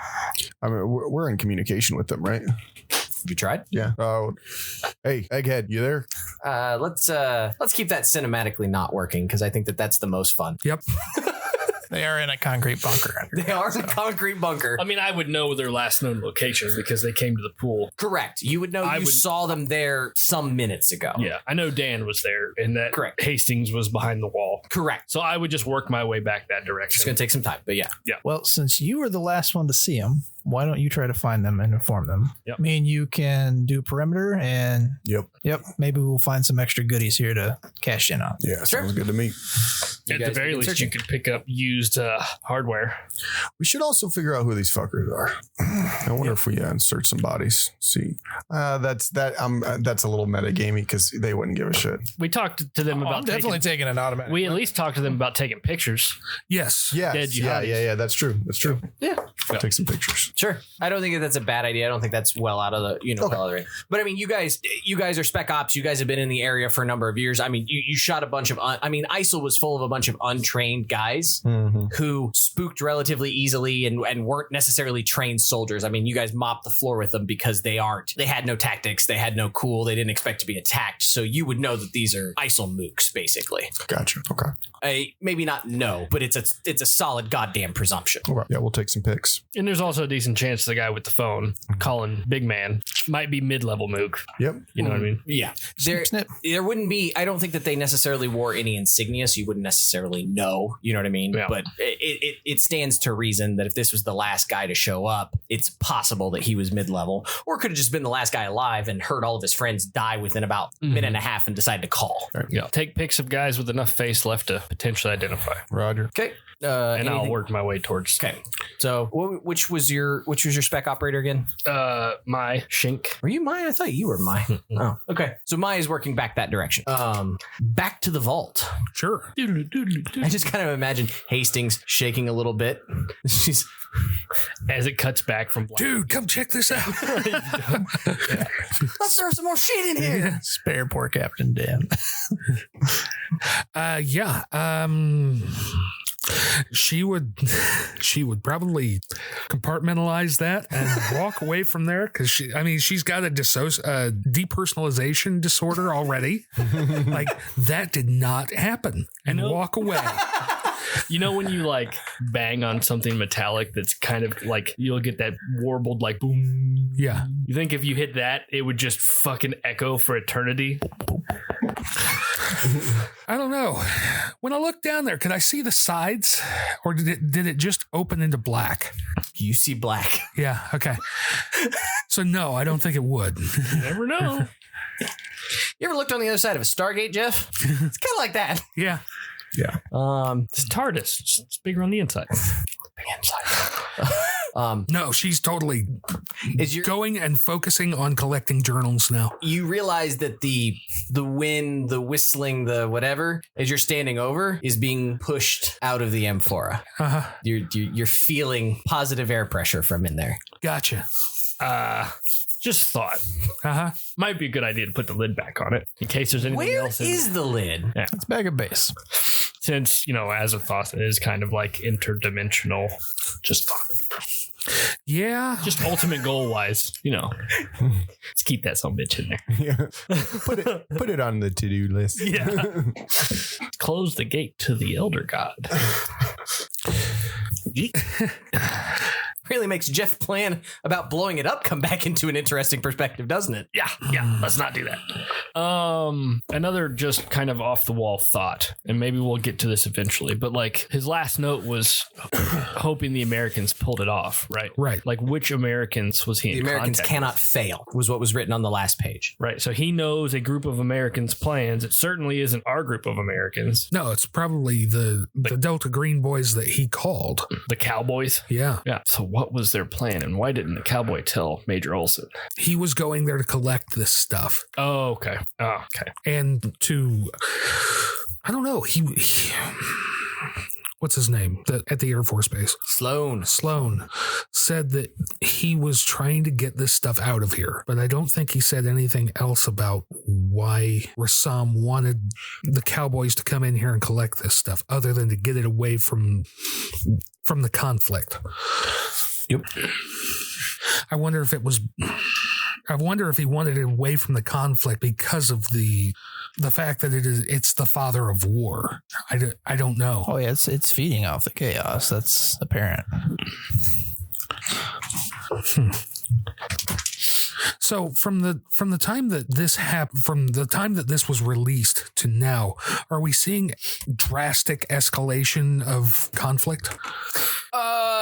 I mean, we're in communication with them, right?
Have you tried?
Yeah. Hey, Egghead, you there?
Let's keep that cinematically not working because I think that's the most fun.
Yep.
They are in a concrete bunker.
They are in a concrete bunker.
I mean, I would know their last known location because they came to the pool.
Correct. You would know saw them there some minutes ago.
Yeah, I know Dan was there and that
Correct.
Hastings was behind the wall.
Correct.
So I would just work my way back that
It's
direction.
going to take some time, but yeah.
Well, since you were the last one to see them, why don't you try to find them and inform them?
Yep.
Me and you can do perimeter and
Yep.
maybe we'll find some extra goodies here to cash in on.
Yeah,
Sure.
sounds good to me.
You
At the
guys
very
begin
least,
searching.
you could pick up used hardware.
We should also figure out who these fuckers are. I wonder if we search some bodies. See, that's a little metagamey because they wouldn't give a shit.
We talked to them
I'm
about
definitely taking an automatic.
We at least talked to them about taking pictures.
Yes.
Yes,
Dead
yeah,
jihadis.
yeah. That's true. That's true.
Yeah.
Take some pictures.
Sure. I don't think that's a bad idea. I don't think that's well out of the, well out of the range. But I mean, you guys are spec ops. You guys have been in the area for a number of years. I mean, you shot a bunch of, ISIL was full of a bunch of untrained guys who spooked relatively easily and weren't necessarily trained soldiers. I mean, you guys mopped the floor with them because they had no tactics. They had no cool. They didn't expect to be attacked. So you would know that these are ISIL mooks, basically.
Gotcha. Okay.
Maybe not no, but it's a solid goddamn presumption.
Okay. Yeah, we'll take some pics.
And there's also a decent chance the guy with the phone calling Big Man might be mid-level mook.
Yep.
You know what I mean?
Yeah.
Snip.
There wouldn't be, I don't think that they necessarily wore any insignia, so you wouldn't necessarily know, you know what I mean?
Yeah.
But it stands to reason that if this was the last guy to show up, it's possible that he was mid-level, or it could have just been the last guy alive and heard all of his friends die within about a minute and a half and decided to call.
Yeah. Take pics of guys with enough face left to potentially identify.
Roger.
Okay.
And I'll
anything-
work my way towards
Okay. So which was your spec operator again?
my Shink.
Were you mine? I thought you were mine. Oh, okay. So Maya is working back that direction. Back to the vault.
Sure.
I just kind of imagine Hastings shaking a little bit. She's
As it cuts back from black.
Dude, come check this out.
let's throw some more shit in here.
Spare poor Captain Dan.
Yeah. She would probably compartmentalize that and walk away from there because she's got a depersonalization disorder already. Like that did not happen, and walk away.
You know when you like bang on something metallic that's kind of like you'll get that warbled like boom.
Yeah.
You think if you hit that, it would just fucking echo for eternity?
I don't know. When I look down there, could I see the sides, or did it just open into black?
You see black.
Yeah. Okay. So no, I don't think it would.
You never know.
You ever looked on the other side of a Stargate, Jeff? It's kind of like that.
Yeah.
Yeah.
It's TARDIS. It's bigger on the inside.
No, she's totally
Is your
going and focusing on collecting journals now.
you realize that the wind, the whistling, the whatever, as you're standing over, is being pushed out of the amphora.
Uh-huh.
You're feeling positive air pressure from in there.
Gotcha.
Just thought.
Uh-huh.
Might be a good idea to put the lid back on it in case there's anything
Where
else.
is the lid?
It's bag of base.
Since, as a thought, it is kind of like interdimensional. Just thought.
Yeah.
Just ultimate goal wise, let's keep that some bitch in there.
Yeah. Put it on the to-do list.
Yeah. Close the gate to the Elder God.
Really makes Jeff plan about blowing it up come back into an interesting perspective, doesn't it?
Yeah, let's not do that. Another just kind of off the wall thought, and maybe we'll get to this eventually, but like his last note was hoping the Americans pulled it off, right?
Right.
Like which Americans was he
The
in
Americans
contact
cannot fail was what was written on the last page.
with? Right. So he knows a group of Americans' plans. It certainly isn't our group of Americans.
No, it's probably the Delta Green boys that he called.
The Cowboys.
Yeah.
Yeah. So what was their plan, and why didn't the cowboy tell Major Olson?
He was going there to collect this stuff.
Oh, okay.
And to, I don't know, he what's his name at the Air Force Base?
Sloan
said that he was trying to get this stuff out of here, but I don't think he said anything else about why Rassam wanted the cowboys to come in here and collect this stuff other than to get it away from the conflict.
Yep.
I wonder if he wanted it away from the conflict because of the fact that it's the father of war. I don't know.
Oh yeah, it's feeding off the chaos. That's apparent.
So from the time that this happened, from the time that this was released to now, are we seeing drastic escalation of conflict?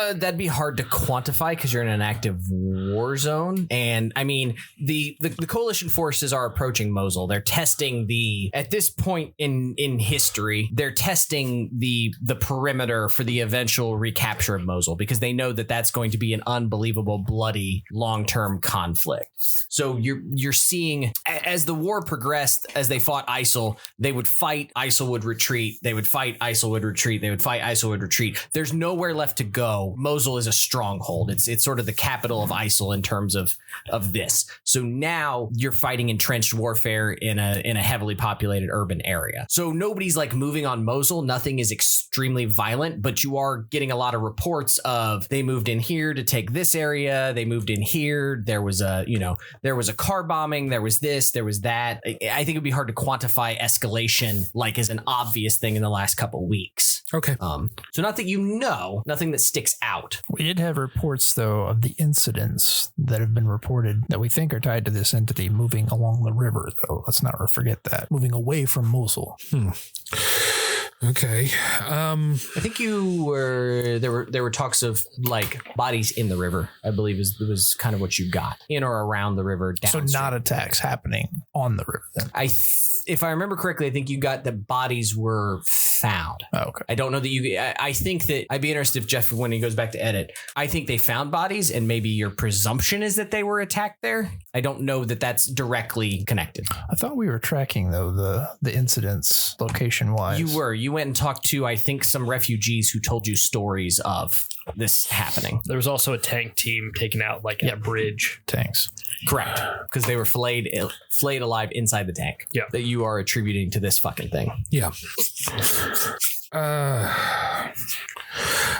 That'd be hard to quantify because you're in an active war zone. And I mean, the coalition forces are approaching Mosul. They're testing at this point in history, they're testing the perimeter for the eventual recapture of Mosul because they know that that's going to be an unbelievable, bloody, long-term conflict. So you're seeing as the war progressed, as they fought ISIL, they would fight, ISIL would retreat, they would fight, ISIL would retreat, they would fight, ISIL would retreat. There's nowhere left to go. Mosul is a stronghold. It's sort of the capital of ISIL in terms of this. So now you're fighting entrenched warfare in a heavily populated urban area. So nobody's like moving on Mosul. Nothing is extremely violent, but you are getting a lot of reports of they moved in here to take this area. They moved in here. There was a car bombing. There was this, there was that. I think it'd be hard to quantify escalation like as an obvious thing in the last couple of weeks.
Okay.
So not that nothing that sticks out.
We did have reports, though, of the incidents that have been reported that we think are tied to this entity moving along the river, though. Let's not forget that. Moving away from Mosul.
Okay.
I think there were talks of like bodies in the river, I believe was kind of what you got in or around the river. Downstream.
So not attacks happening on the river then.
If I remember correctly, I think you got that bodies were found.
Oh, okay.
I don't know that I think that I'd be interested if Jeff, when he goes back to edit, I think they found bodies and maybe your presumption is that they were attacked there. I don't know that that's directly connected.
I thought we were tracking, though, the incidents location wise.
You went and talked to, I think, some refugees who told you stories of this happening.
There was also a tank team taken out like at a bridge.
Tanks.
Correct. Because they were flayed alive inside the tank.
Yeah.
That you are attributing to this fucking thing.
Yeah.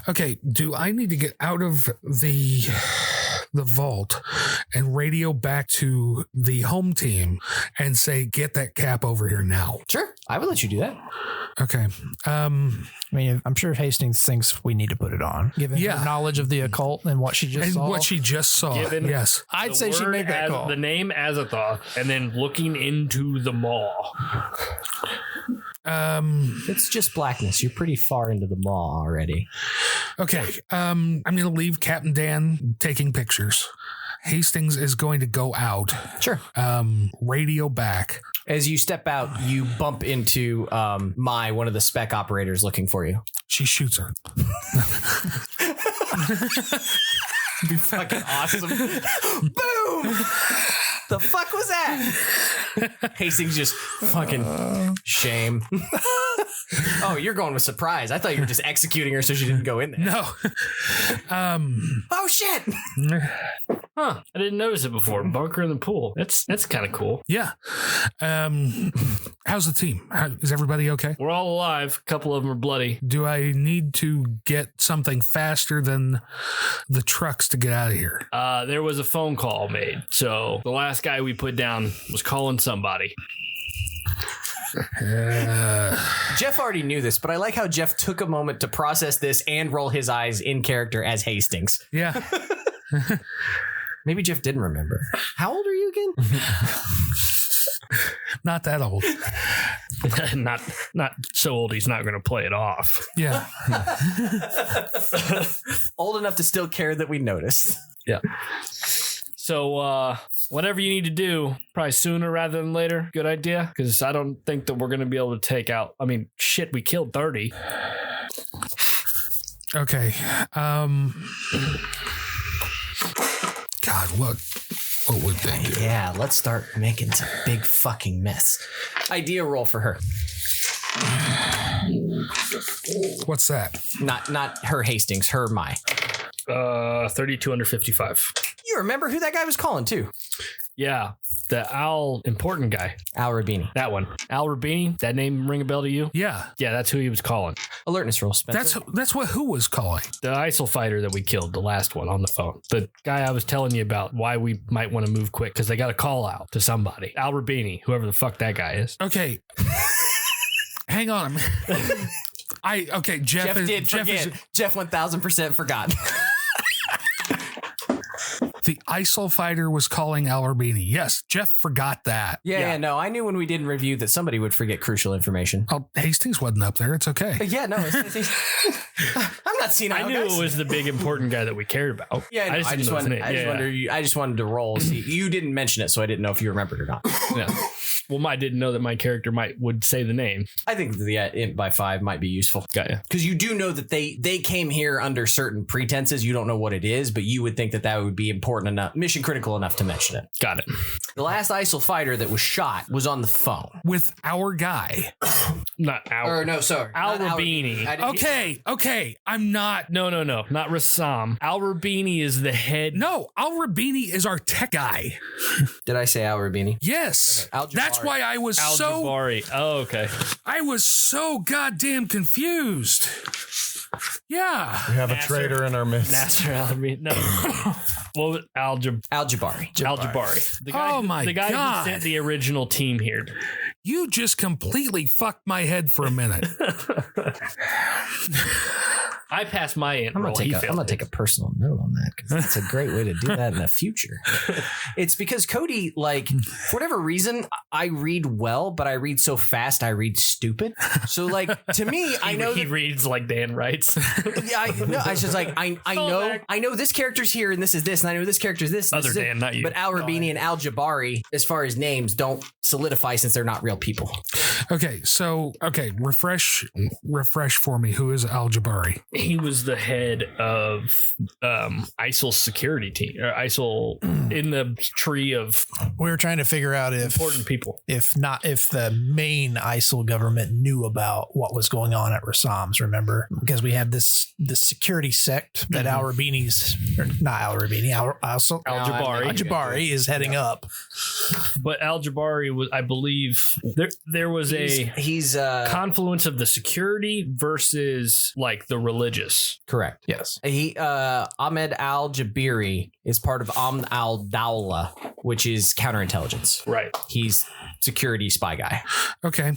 Okay. Do I need to get out of the vault and radio back to the home team and say, get that cap over here now?
Sure. I would let you do that.
Okay.
I mean, I'm sure Hastings thinks we need to put it on, given her knowledge of the occult and what she just saw.
Given
yes.
I'd say she made that call.
The name Azathoth, and then looking into the maw.
It's just blackness. You're pretty far into the maw already.
Okay. I'm going to leave Captain Dan taking pictures. Hastings is going to go out.
Sure.
Radio back.
As you step out, you bump into one of the spec operators looking for you.
She shoots her.
Be fucking awesome. Boom! The fuck was that? Hastings just fucking shame. Oh, you're going with surprise. I thought you were just executing her so she didn't go in there.
No.
Oh shit.
Huh. I didn't notice it before. Bunker in the pool. That's kind of cool.
Yeah. How's the team? Is everybody okay?
We're all alive. A couple of them are bloody.
Do I need to get something faster than the trucks to get out of here?
There was a phone call made. So the last guy we put down was calling somebody.
Jeff already knew this, but I like how Jeff took a moment to process this and roll his eyes in character as Hastings.
Yeah.
Maybe Jeff didn't remember. How old are you again?
Not that old.
not so old he's not going to play it off.
Yeah.
Old enough to still care that we noticed.
Yeah. So whatever you need to do, probably sooner rather than later. Good idea. Because I don't think that we're going to be able to take out. I mean, shit, we killed 30.
Okay. God, what would they do?
Yeah, let's start making some big fucking mess. Idea roll for her.
What's that?
Not her Hastings, her my.
32 under 55.
You remember who that guy was calling too?
Yeah, the Al important guy.
Al Rabini.
That one. Al Rabini. That name ring a bell to you?
Yeah,
Yeah, that's who he was calling.
Alertness roll, Spencer.
that's what who was calling.
The ISIL fighter that we killed, the last one on the phone. The guy I was telling you about why we might want to move quick because they got a call out to somebody. Al Rabini, whoever the fuck that guy is.
Okay, hang on a minute. Jeff is
Jeff 1000% forgot.
the ISIL fighter was calling Al Rabini. Yes, Jeff forgot that.
Yeah, no, I knew when we did review that somebody would forget crucial information.
Oh, Hastings wasn't up there. It's okay.
Yeah, no, I'm not seeing.
I knew it was the big important guy that we cared about.
Yeah, no, I just wanted to roll. See, you didn't mention it, so I didn't know if you remembered or not.
Yeah. Well, I didn't know that my character would say the name.
I think the int by 5 might be useful.
Got ya.
Because you do know that they came here under certain pretenses. You don't know what it is, but you would think that would be important enough, mission critical enough to mention it.
Got it.
The last ISIL fighter that was shot was on the phone.
With our guy.
Not Al.
Or no, sorry.
Al Rabini.
Okay. I'm not.
No. Not Rassam. Al Rabini is the head.
No, Al Rabini is our tech guy.
Did I say Al Rabini?
Yes.
Okay,
That's why I was
Al
so.
Jabari. Oh, okay.
I was so goddamn confused. Yeah.
We have a traitor in our midst.
Nasser Al Rabini. No. Well, Al Jabari.
Al Jabari.
The guy,
Oh my
the guy
God.
who sent the original team here.
You just completely fucked my head for a minute.
I passed my int
I'm
roll.
gonna take a personal note on that because it's a great way to do that in the future. It's because Cody, like, for whatever reason, I read well, but I read so fast, I read stupid. So, like, to me, I know
he reads like Dan writes.
Yeah, I was just like, I know this character's here and this is this, and I know this character's this. And
Other
this is
Dan,
it.
not you.
But Al Rabini and Al Jabari, as far as names, don't solidify since they're not real people.
Okay, so refresh for me. Who is Al Jabari?
He was the head of ISIL security team, or ISIL in the tree of
We were trying to figure out
important people.
if the main ISIL government knew about what was going on at Rassam's, remember? Because we have this security sect that Al Rabini's, or not Al Rabini, Al Jabari is heading up.
But Al Jabari was, I believe, there was
he's
confluence of the security versus like the religious.
correct.
Yes.
He Ahmed Al Jabiri is part of Amn al Dawla, which is counterintelligence.
Right.
He's security spy guy.
Okay,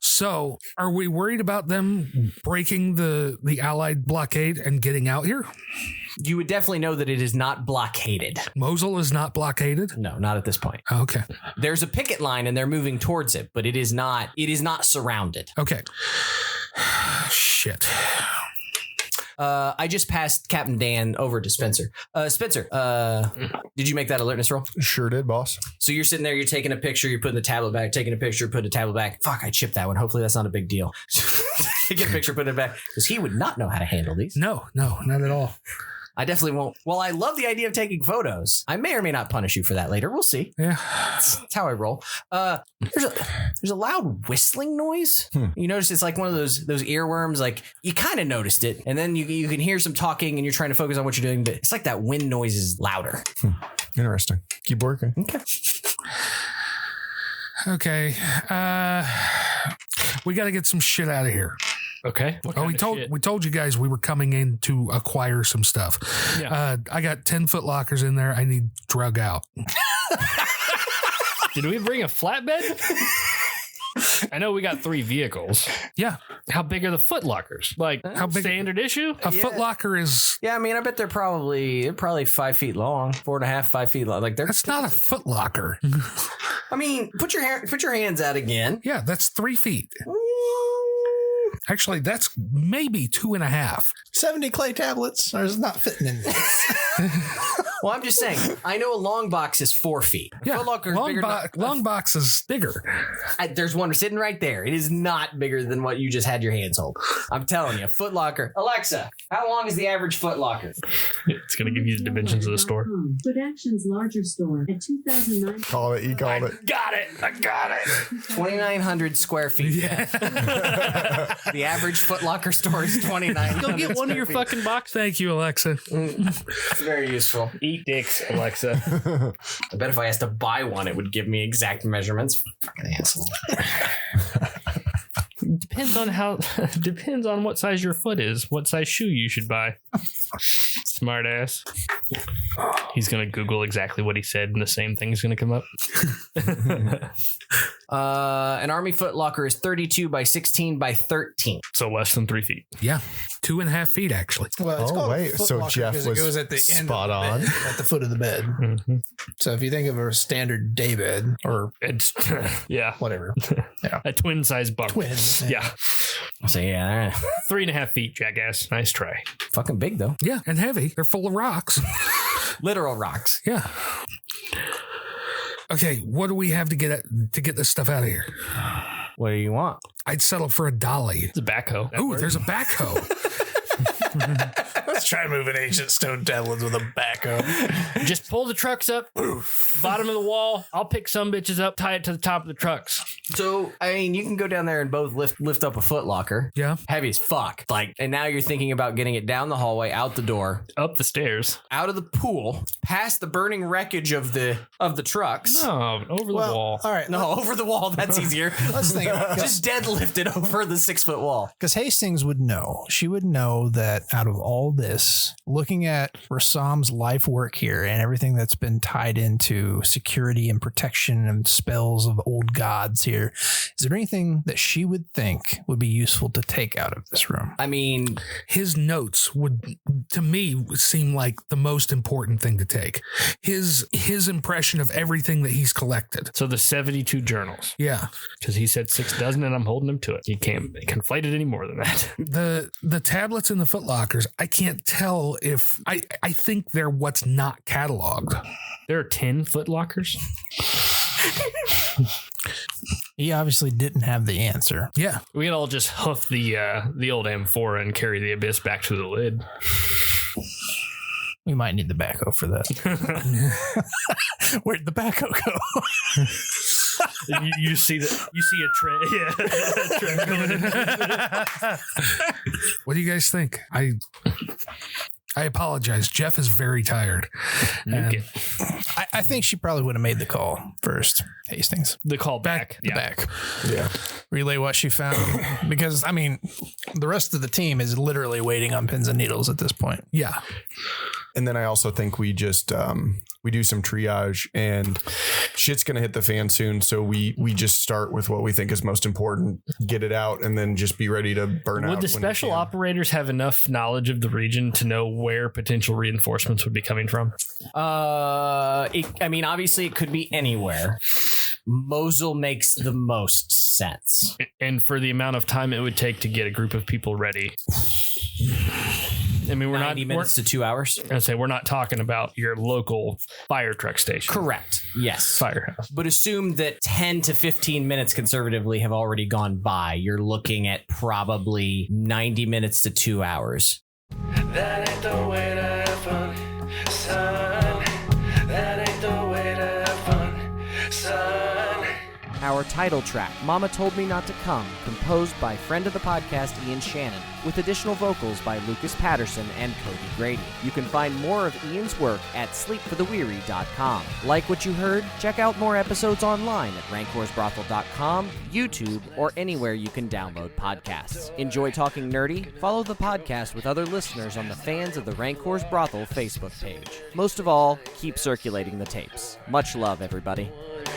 so are we worried about them breaking the Allied blockade and getting out here?
You would definitely know that it is not blockaded.
Mosul is not blockaded?
No, not at this point.
Okay.
There's a picket line and they're moving towards it, but it is not surrounded.
Okay. Shit.
I just passed Captain Dan over to Spencer. Spencer, did you make that alertness roll?
Sure did, boss.
So you're sitting there, you're taking a picture, you're putting the tablet back, taking a picture, putting the tablet back. Fuck, I chipped that one. Hopefully that's not a big deal. Take a picture, put it back. Because he would not know how to handle these.
No, not at all.
I definitely won't. Well, I love the idea of taking photos. I may or may not punish you for that later. We'll see.
Yeah.
That's how I roll. There's a loud whistling noise. You notice it's like one of those earworms. Like you kind of noticed it, and then you can hear some talking, and you're trying to focus on what you're doing, but it's like that wind noise is louder.
Interesting. Keep working.
Okay. We got to get some shit out of here.
Okay.
We told you guys we were coming in to acquire some stuff.
Yeah.
I got 10 foot lockers in there. I need drug out.
Did we bring a flatbed? I know we got 3 vehicles.
Yeah.
How big are the foot lockers? Like
How big-
standard issue?
A foot locker is,
Yeah, I mean, I bet they're probably 5 feet long, 4.5, 5 feet long. Like they're.
that's not a foot locker.
I mean, put your hands out again.
Yeah, that's 3 feet. Actually, that's maybe 2.5.
70 clay tablets are not fitting in there.
Well, I'm just saying. I know a long box is 4 feet. A
Yeah,
footlocker is bigger.
long box is bigger.
There's one sitting right there. It is not bigger than what you just had your hands hold. I'm telling you, footlocker. Alexa, how long is the average footlocker?
It's going to give you the dimensions of the store.
Foot Action's larger store at 2009.
Call it. You called it.
Got it. I got it.
2,900 square feet. Yeah. The average footlocker store is 2,900.
Go get one of your fucking boxes.
Thank you, Alexa.
It's very useful.
Eat dicks, Alexa.
I bet if I asked to buy one, it would give me exact measurements. Fucking asshole.
Depends on what size your foot is, what size shoe you should buy. Smart ass. He's gonna Google exactly what he said and the same thing's gonna come up.
An army footlocker is 32 by 16 by 13.
So less than 3 feet.
Yeah, 2.5 feet actually.
Well, it's called
wait.
a
So
footlocker
Jeff
because it
was
goes at the end
spot
of the
on.
bed, at the foot of the bed.
Mm-hmm.
So if you think of a standard day bed or
It's yeah,
whatever,
a twin size bunk.
twins.
Yeah,
So yeah,
3.5 feet, jackass. Nice try.
fucking big though.
Yeah, and heavy. They're full of rocks.
Literal rocks.
Yeah. Okay, what do we have to get this stuff out of here?
What do you want?
I'd settle for a dolly.
It's a backhoe.
Ooh, there's a backhoe.
Let's try moving ancient stone tablets with a backhoe.
Just pull the trucks up, bottom of the wall. I'll pick some bitches up, tie it to the top of the trucks.
So I mean, you can go down there and both lift up a footlocker.
Yeah.
Heavy as fuck. Like, and now you're thinking about getting it down the hallway, out the door,
Up the stairs.
out of the pool, past the burning wreckage of the trucks.
No, over the wall.
All right.
No, over the wall. That's easier.
Let's think.
Just deadlift it over the 6-foot wall.
Because Hastings would know. She would know that out of all this, looking at Rassam's life work here and everything that's been tied into security and protection and spells of old gods here, is there anything that she would think would be useful to take out of this room?
I mean,
His notes would, to me, seem like the most important thing to take. His impression of everything that he's collected.
So the 72 journals.
Yeah.
Because he said 6 dozen and I'm holding him to it. You can't conflate it any more than that.
The tablets in the footlockers, I can't tell if I think they're what's not cataloged.
There are 10 footlockers.
He obviously didn't have the answer.
Yeah.
We can all just hoof the old M4 and carry the abyss back to the lid.
We might need the backhoe for that. Where'd the backhoe go?
you see a tray. Yeah, a tray going in.
What do you guys think? I apologize. Jeff is very tired.
Nuke it.
I think she probably would have made the call first, Hastings.
The call back.
The back. Yeah. Relay what she found. Because, I mean, the rest of the team is literally waiting on pins and needles at this point.
Yeah.
And then I also think we just we do some triage and shit's gonna hit the fan soon. So we just start with what we think is most important, get it out, and then just be ready to burn out.
Would the special operators have enough knowledge of the region to know where potential reinforcements would be coming from?
I mean, obviously it could be anywhere. Mosul makes the most sense.
And for the amount of time it would take to get a group of people ready. I mean, we're
90 minutes to 2 hours.
I say we're not talking about your local fire truck station.
Correct. Yes.
Firehouse.
But assume that 10 to 15 minutes conservatively have already gone by. You're looking at probably 90 minutes to 2 hours.
That ain't the way to have fun, son. That ain't the way to have fun, son.
Our title track, Mama Told Me Not to Come, composed by friend of the podcast Ian Shannon, with additional vocals by Lucas Patterson and Cody Grady. You can find more of Ian's work at sleepfortheweary.com. Like what you heard? Check out more episodes online at rancorsbrothel.com, YouTube, or anywhere you can download podcasts. Enjoy talking nerdy? Follow the podcast with other listeners on the Fans of the Rancors Brothel Facebook page. Most of all, keep circulating the tapes. Much love, everybody.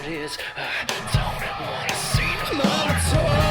It is, I don't wanna see no more.